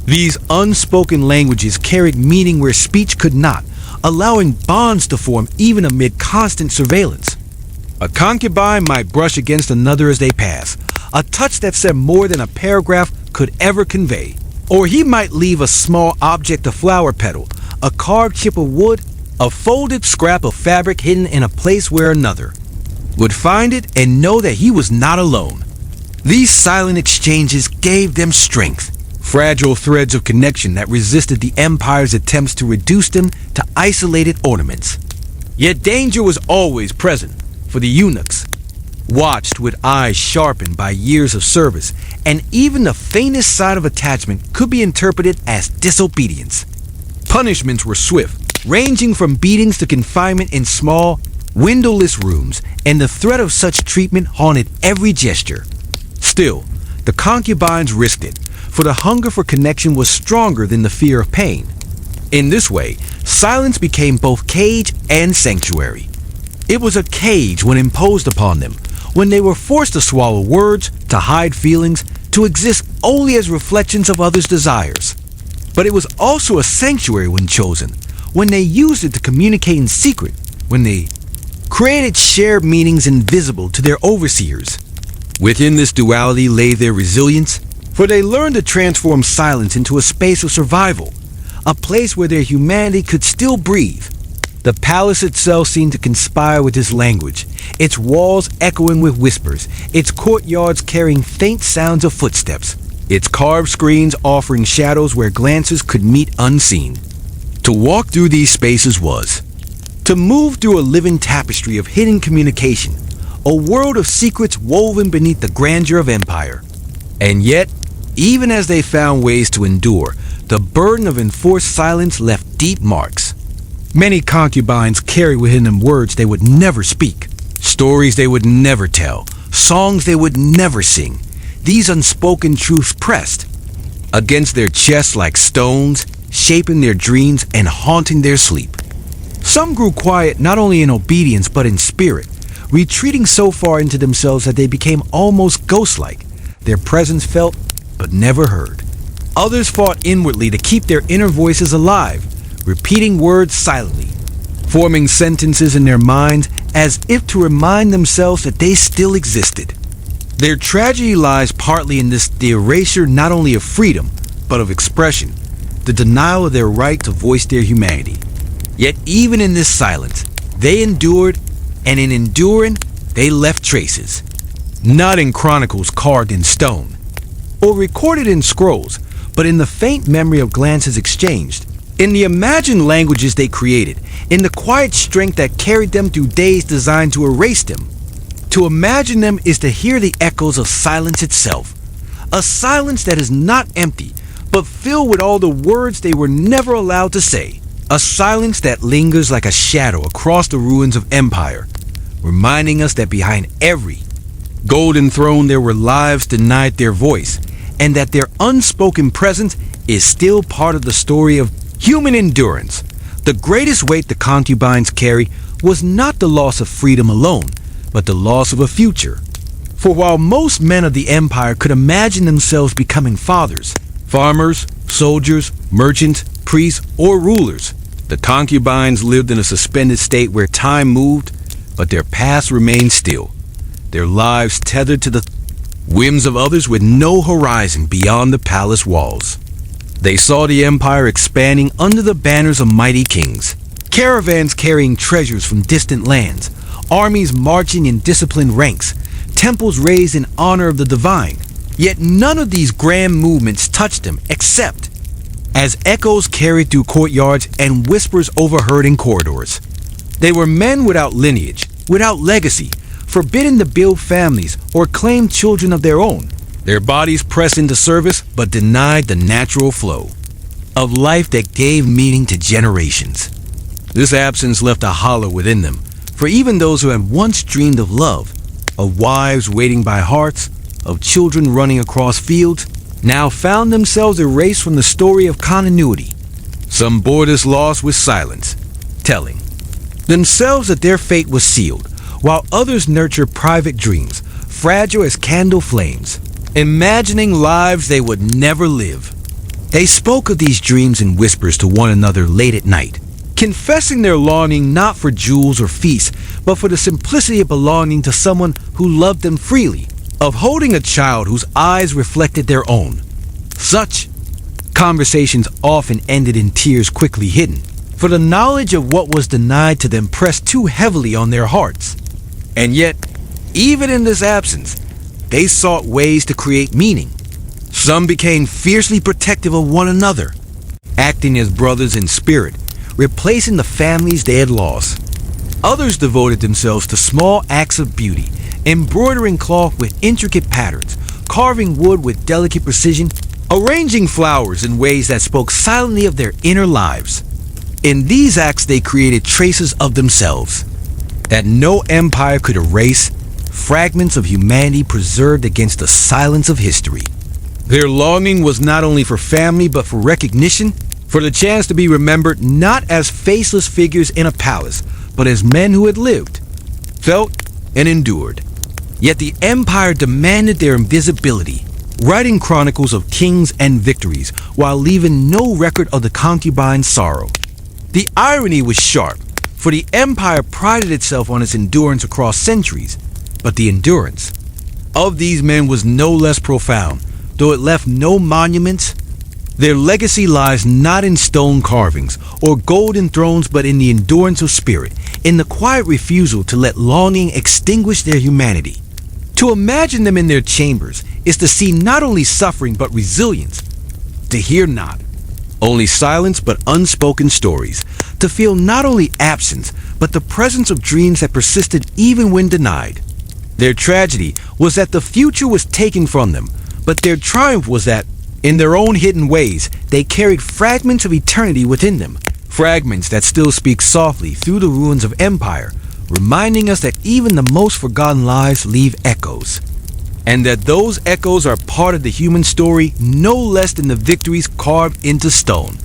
S1: These unspoken languages carried meaning where speech could not, allowing bonds to form even amid constant surveillance. A concubine might brush against another as they pass, a touch that said more than a paragraph could ever convey. Or he might leave a small object, a flower petal, a carved chip of wood, a folded scrap of fabric hidden in a place where another would find it and know that he was not alone. These silent exchanges gave them strength, fragile threads of connection that resisted the Empire's attempts to reduce them to isolated ornaments. Yet danger was always present for the eunuchs, watched with eyes sharpened by years of service, and even the faintest sign of attachment could be interpreted as disobedience. Punishments were swift, ranging from beatings to confinement in small, windowless rooms, and the threat of such treatment haunted every gesture. Still, the concubines risked it, for the hunger for connection was stronger than the fear of pain. In this way, silence became both cage and sanctuary. It was a cage when imposed upon them, when they were forced to swallow words, to hide feelings, to exist only as reflections of others' desires. But it was also a sanctuary when chosen, when they used it to communicate in secret, when they created shared meanings invisible to their overseers. Within this duality lay their resilience, for they learned to transform silence into a space of survival, a place where their humanity could still breathe. The palace itself seemed to conspire with this language, its walls echoing with whispers, its courtyards carrying faint sounds of footsteps, its carved screens offering shadows where glances could meet unseen. To walk through these spaces was to move through a living tapestry of hidden communication, a world of secrets woven beneath the grandeur of empire. And yet, even as they found ways to endure, the burden of enforced silence left deep marks. Many concubines carried within them words they would never speak, stories they would never tell, songs they would never sing. These unspoken truths pressed against their chests like stones, shaping their dreams and haunting their sleep. Some grew quiet not only in obedience but in spirit, retreating so far into themselves that they became almost ghost-like, their presence felt but never heard. Others fought inwardly to keep their inner voices alive, repeating words silently, forming sentences in their minds as if to remind themselves that they still existed. Their tragedy lies partly in the erasure not only of freedom, but of expression, the denial of their right to voice their humanity. Yet even in this silence, they endured, and in enduring, they left traces. Not in chronicles carved in stone, or recorded in scrolls, but in the faint memory of glances exchanged, in the imagined languages they created, in the quiet strength that carried them through days designed to erase them. To imagine them is to hear the echoes of silence itself, a silence that is not empty, but filled with all the words they were never allowed to say, a silence that lingers like a shadow across the ruins of empire, reminding us that behind every golden throne there were lives denied their voice, and that their unspoken presence is still part of the story of human endurance. The greatest weight the concubines carried was not the loss of freedom alone, but the loss of a future. For while most men of the empire could imagine themselves becoming fathers, farmers, soldiers, merchants, priests, or rulers, the concubines lived in a suspended state where time moved, but their past remained still, their lives tethered to the whims of others with no horizon beyond the palace walls. They saw the empire expanding under the banners of mighty kings, caravans carrying treasures from distant lands, armies marching in disciplined ranks, temples raised in honor of the divine. Yet none of these grand movements touched them except as echoes carried through courtyards and whispers overheard in corridors. They were men without lineage, without legacy, forbidden to build families or claim children of their own. Their bodies pressed into service but denied the natural flow of life that gave meaning to generations. This absence left a hollow within them, for even those who had once dreamed of love, of wives waiting by hearths, of children running across fields, now found themselves erased from the story of continuity. Some bore this loss with silence, telling themselves that their fate was sealed, while others nurtured private dreams, fragile as candle flames, imagining lives they would never live. They spoke of these dreams in whispers to one another late at night, confessing their longing not for jewels or feasts, but for the simplicity of belonging to someone who loved them freely, of holding a child whose eyes reflected their own. Such conversations often ended in tears quickly hidden, for the knowledge of what was denied to them pressed too heavily on their hearts. And yet, even in this absence, they sought ways to create meaning. Some became fiercely protective of one another, acting as brothers in spirit, replacing the families they had lost. Others devoted themselves to small acts of beauty, embroidering cloth with intricate patterns, carving wood with delicate precision, arranging flowers in ways that spoke silently of their inner lives. In these acts they created traces of themselves that no empire could erase, fragments of humanity preserved against the silence of history. Their longing was not only for family but for recognition, for the chance to be remembered not as faceless figures in a palace, but as men who had lived, felt, and endured. Yet the empire demanded their invisibility, writing chronicles of kings and victories while leaving no record of the concubine's sorrow. The irony was sharp, for the empire prided itself on its endurance across centuries, but the endurance of these men was no less profound, though it left no monuments. Their legacy lies not in stone carvings or golden thrones, but in the endurance of spirit, in the quiet refusal to let longing extinguish their humanity. To imagine them in their chambers is to see not only suffering but resilience, to hear not only silence but unspoken stories, to feel not only absence but the presence of dreams that persisted even when denied. Their tragedy was that the future was taken from them, but their triumph was that, in their own hidden ways, they carried fragments of eternity within them, fragments that still speak softly through the ruins of empire, reminding us that even the most forgotten lives leave echoes, and that those echoes are part of the human story no less than the victories carved into stone.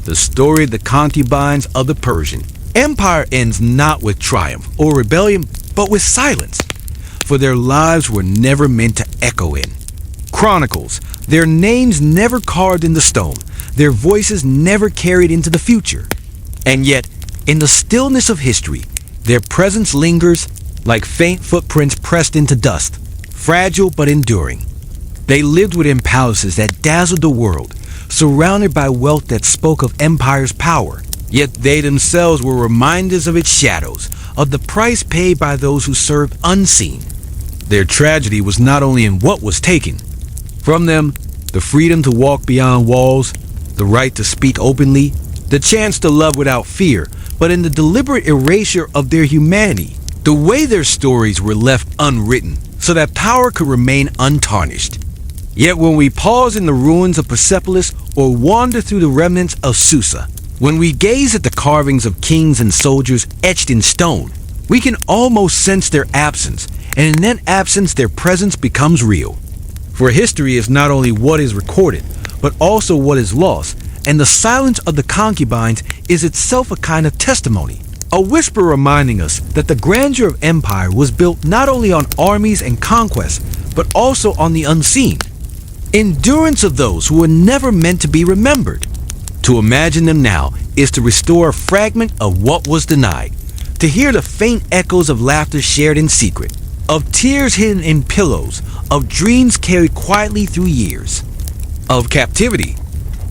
S1: The story of the concubines of the Persian Empire ends not with triumph or rebellion, but with silence, for their lives were never meant to echo in chronicles, their names never carved into stone, their voices never carried into the future. And yet, in the stillness of history, their presence lingers like faint footprints pressed into dust, fragile but enduring. They lived within palaces that dazzled the world, surrounded by wealth that spoke of empire's power. Yet they themselves were reminders of its shadows, of the price paid by those who served unseen. Their tragedy was not only in what was taken from them, the freedom to walk beyond walls, the right to speak openly, the chance to love without fear, but in the deliberate erasure of their humanity, the way their stories were left unwritten so that power could remain untarnished. Yet when we pause in the ruins of Persepolis or wander through the remnants of Susa, when we gaze at the carvings of kings and soldiers etched in stone, we can almost sense their absence, and in that absence their presence becomes real. For history is not only what is recorded, but also what is lost, and the silence of the concubines is itself a kind of testimony. A whisper reminding us that the grandeur of empire was built not only on armies and conquests, but also on the unseen. Endurance of those who were never meant to be remembered. To imagine them now is to restore a fragment of what was denied, to hear the faint echoes of laughter shared in secret, of tears hidden in pillows, of dreams carried quietly through years, of captivity.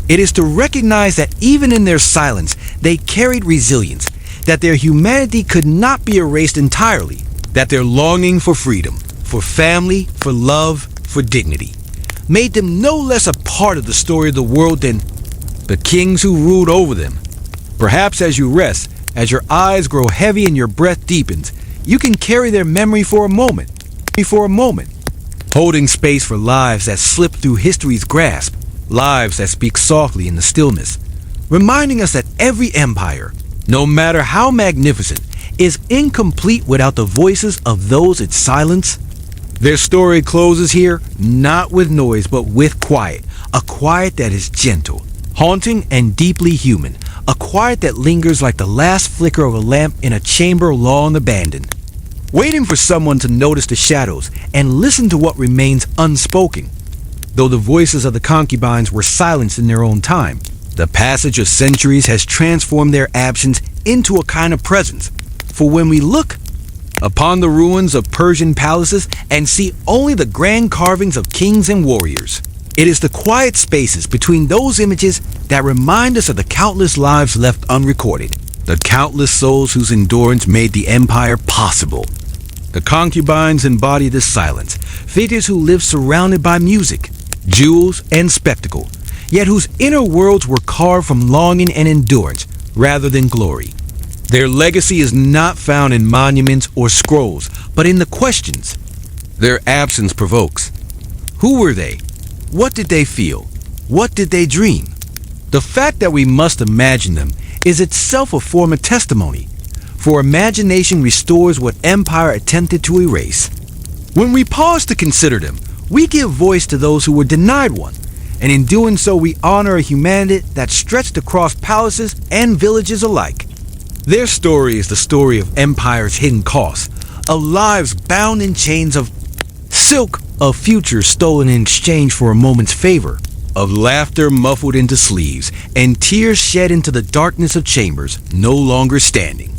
S1: It is to recognize that even in their silence, they carried resilience, that their humanity could not be erased entirely, that their longing for freedom, for family, for love, for dignity, made them no less a part of the story of the world than the kings who ruled over them. Perhaps as you rest, as your eyes grow heavy and your breath deepens, you can carry their memory for a moment, holding space for lives that slip through history's grasp, lives that speak softly in the stillness, reminding us that every empire, no matter how magnificent, is incomplete without the voices of those it silenced. Their story closes here, not with noise, but with quiet, a quiet that is gentle, haunting, and deeply human, a quiet that lingers like the last flicker of a lamp in a chamber long abandoned, waiting for someone to notice the shadows and listen to what remains unspoken. Though the voices of the concubines were silenced in their own time, the passage of centuries has transformed their absence into a kind of presence. For when we look upon the ruins of Persian palaces and see only the grand carvings of kings and warriors, it is the quiet spaces between those images that remind us of the countless lives left unrecorded, the countless souls whose endurance made the empire possible. The concubines embody this silence, figures who lived surrounded by music, jewels, and spectacle, yet whose inner worlds were carved from longing and endurance rather than glory. Their legacy is not found in monuments or scrolls, but in the questions their absence provokes. Who were they? What did they feel? What did they dream? The fact that we must imagine them is itself a form of testimony, for imagination restores what empire attempted to erase. When we pause to consider them, we give voice to those who were denied one, and in doing so we honor a humanity that stretched across palaces and villages alike. Their story is the story of empire's hidden costs, of lives bound in chains of silk, of futures stolen in exchange for a moment's favor, of laughter muffled into sleeves, and tears shed into the darkness of chambers no longer standing.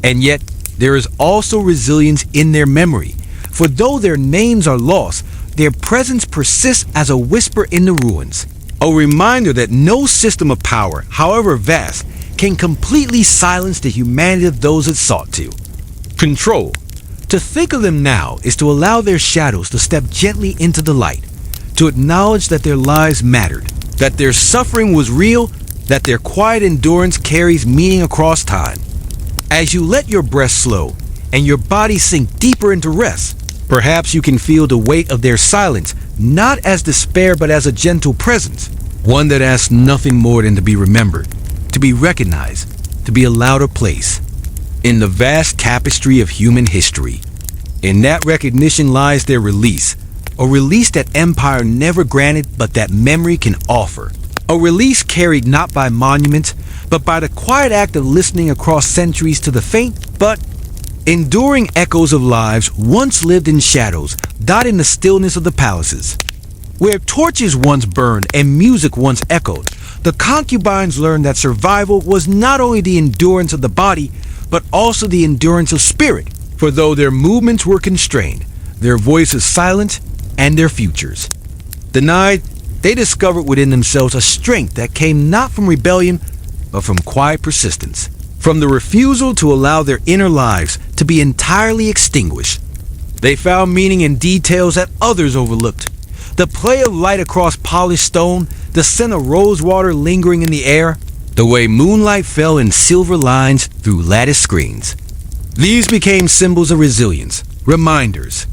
S1: And yet, there is also resilience in their memory, for though their names are lost, their presence persists as a whisper in the ruins, a reminder that no system of power, however vast, can completely silence the humanity of those it sought to control. To think of them now is to allow their shadows to step gently into the light, to acknowledge that their lives mattered, that their suffering was real, that their quiet endurance carries meaning across time. As you let your breath slow and your body sink deeper into rest, perhaps you can feel the weight of their silence, not as despair but as a gentle presence, one that asks nothing more than to be remembered, to be recognized, to be allowed a place in the vast tapestry of human history. In that recognition lies their release, a release that empire never granted but that memory can offer, a release carried not by monuments but by the quiet act of listening across centuries to the faint but enduring echoes of lives once lived in shadows, dotting the stillness of the palaces. Where torches once burned and music once echoed, the concubines learned that survival was not only the endurance of the body, but also the endurance of spirit. For though their movements were constrained, their voices silenced, and their futures denied, they discovered within themselves a strength that came not from rebellion, but from quiet persistence, from the refusal to allow their inner lives to be entirely extinguished. They found meaning in details that others overlooked. The play of light across polished stone, the scent of rose water lingering in the air, the way moonlight fell in silver lines through lattice screens. These became symbols of resilience, reminders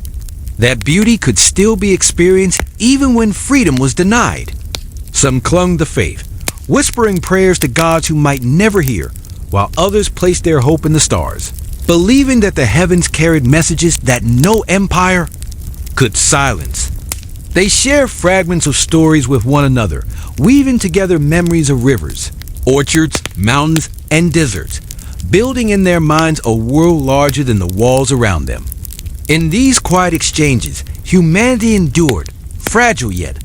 S1: that beauty could still be experienced even when freedom was denied. Some clung to faith, whispering prayers to gods who might never hear, while others placed their hope in the stars, believing that the heavens carried messages that no empire could silence. They share fragments of stories with one another, weaving together memories of rivers, orchards, mountains, and deserts, building in their minds a world larger than the walls around them. In these quiet exchanges, humanity endured, fragile yet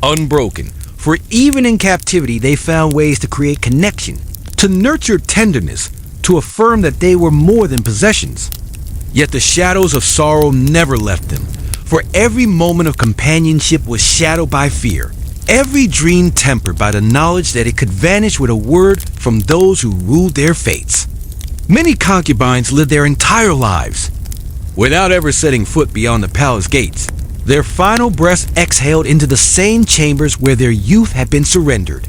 S1: unbroken, for even in captivity they found ways to create connection, to nurture tenderness, to affirm that they were more than possessions. Yet the shadows of sorrow never left them, for every moment of companionship was shadowed by fear, every dream tempered by the knowledge that it could vanish with a word from those who ruled their fates. Many concubines lived their entire lives without ever setting foot beyond the palace gates. Their final breaths exhaled into the same chambers where their youth had been surrendered.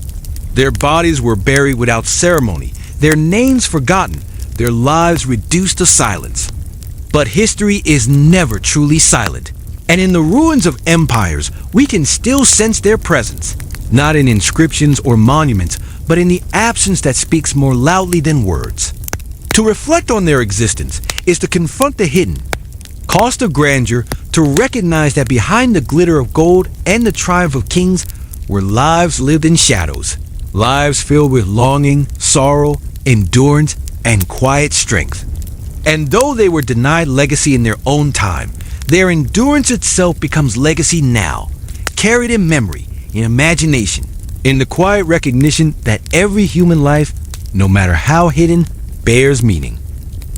S1: Their bodies were buried without ceremony, their names forgotten, their lives reduced to silence. But history is never truly silent, and in the ruins of empires, we can still sense their presence, not in inscriptions or monuments, but in the absence that speaks more loudly than words. To reflect on their existence is to confront the hidden cost of grandeur, to recognize that behind the glitter of gold and the triumph of kings were lives lived in shadows, lives filled with longing, sorrow, endurance, and quiet strength. And though they were denied legacy in their own time, their endurance itself becomes legacy now, carried in memory, in imagination, in the quiet recognition that every human life, no matter how hidden, bears meaning.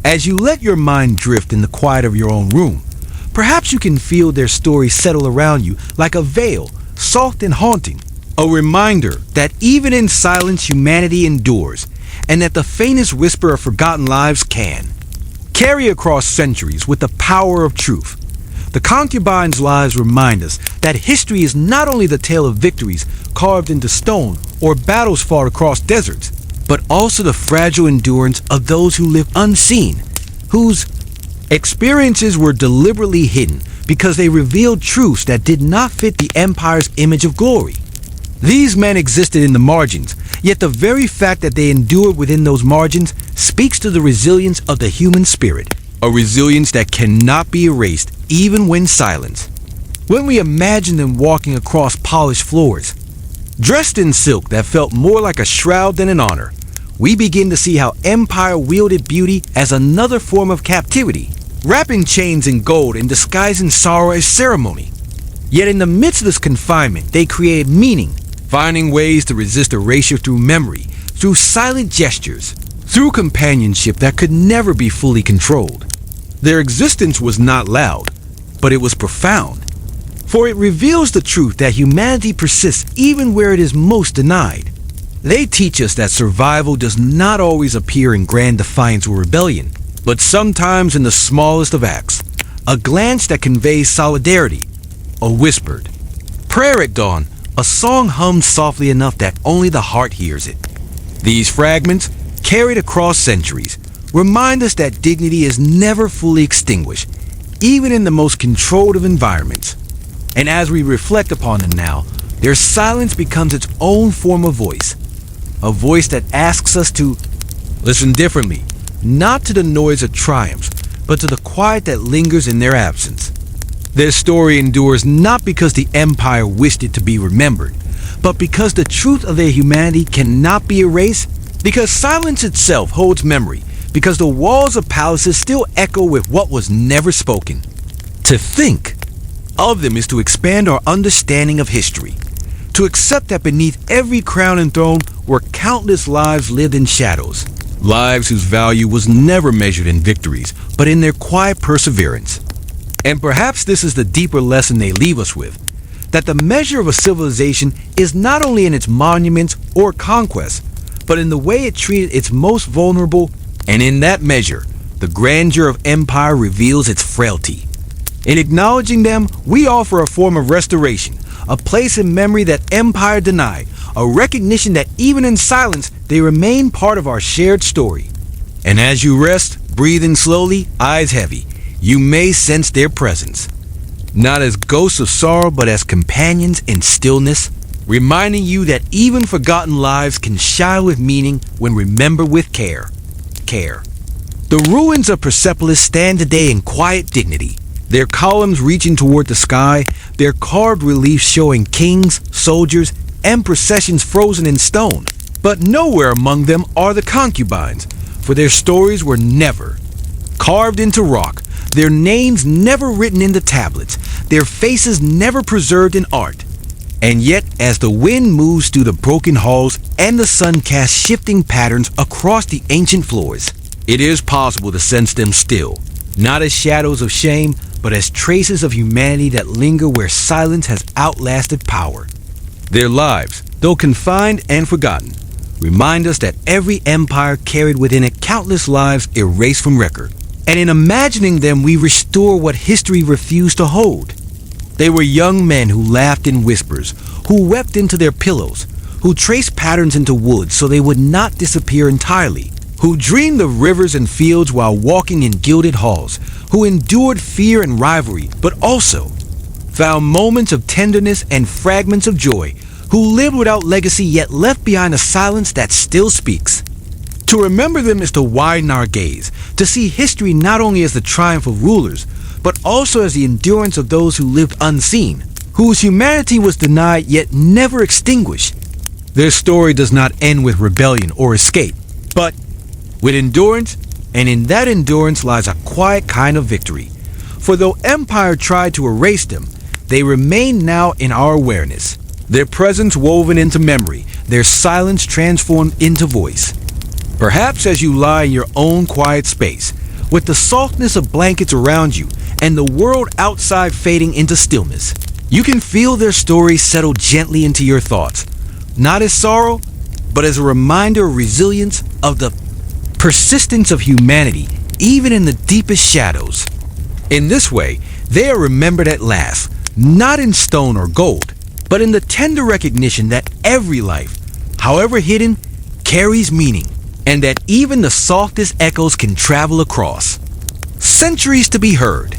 S1: As you let your mind drift in the quiet of your own room, perhaps you can feel their story settle around you like a veil, soft and haunting, a reminder that even in silence humanity endures, and that the faintest whisper of forgotten lives can carry across centuries with the power of truth. The concubines' lives remind us that history is not only the tale of victories carved into stone or battles fought across deserts, but also the fragile endurance of those who live unseen, whose experiences were deliberately hidden because they revealed truths that did not fit the empire's image of glory. These men existed in the margins, yet the very fact that they endured within those margins speaks to the resilience of the human spirit, a resilience that cannot be erased even when silenced. When we imagine them walking across polished floors, dressed in silk that felt more like a shroud than an honor, we begin to see how empire wielded beauty as another form of captivity, wrapping chains in gold and disguising sorrow as ceremony. Yet in the midst of this confinement, they created meaning, finding ways to resist erasure through memory, through silent gestures, through companionship that could never be fully controlled. Their existence was not loud, but it was profound, for it reveals the truth that humanity persists even where it is most denied. They teach us that survival does not always appear in grand defiance or rebellion, but sometimes in the smallest of acts, a glance that conveys solidarity, a whispered prayer at dawn, a song hummed softly enough that only the heart hears it. These fragments, carried across centuries, remind us that dignity is never fully extinguished, even in the most controlled of environments. And as we reflect upon them now, their silence becomes its own form of voice, a voice that asks us to listen differently, not to the noise of triumphs, but to the quiet that lingers in their absence. Their story endures not because the empire wished it to be remembered, but because the truth of their humanity cannot be erased, because silence itself holds memory, because the walls of palaces still echo with what was never spoken. To think of them is to expand our understanding of history, to accept that beneath every crown and throne were countless lives lived in shadows, lives whose value was never measured in victories, but in their quiet perseverance. And perhaps this is the deeper lesson they leave us with, that the measure of a civilization is not only in its monuments or conquests, but in the way it treated its most vulnerable, and in that measure, the grandeur of empire reveals its frailty. In acknowledging them, we offer a form of restoration, a place in memory that empire denied, a recognition that even in silence, they remain part of our shared story. And as you rest, breathing slowly, eyes heavy, you may sense their presence, not as ghosts of sorrow, but as companions in stillness, reminding you that even forgotten lives can shine with meaning when remembered with care. The ruins of Persepolis stand today in quiet dignity, their columns reaching toward the sky, their carved reliefs showing kings, soldiers, and processions frozen in stone. But nowhere among them are the concubines, for their stories were never carved into rock, their names never written into tablets, their faces never preserved in art. And yet, as the wind moves through the broken halls and the sun casts shifting patterns across the ancient floors, it is possible to sense them still, not as shadows of shame, but as traces of humanity that linger where silence has outlasted power. Their lives, though confined and forgotten, remind us that every empire carried within it countless lives erased from record. And in imagining them, we restore what history refused to hold. They were young men who laughed in whispers, who wept into their pillows, who traced patterns into woods so they would not disappear entirely, who dreamed of rivers and fields while walking in gilded halls, who endured fear and rivalry, but also found moments of tenderness and fragments of joy, who lived without legacy yet left behind a silence that still speaks. To remember them is to widen our gaze, to see history not only as the triumph of rulers, but also as the endurance of those who lived unseen, whose humanity was denied yet never extinguished. Their story does not end with rebellion or escape, but with endurance, and in that endurance lies a quiet kind of victory. For though empire tried to erase them, they remain now in our awareness, their presence woven into memory, their silence transformed into voice. Perhaps as you lie in your own quiet space, with the softness of blankets around you and the world outside fading into stillness, you can feel their stories settle gently into your thoughts, not as sorrow, but as a reminder of resilience, of the persistence of humanity, even in the deepest shadows. In this way, they are remembered at last, not in stone or gold, but in the tender recognition that every life, however hidden, carries meaning, and that even the softest echoes can travel across centuries to be heard.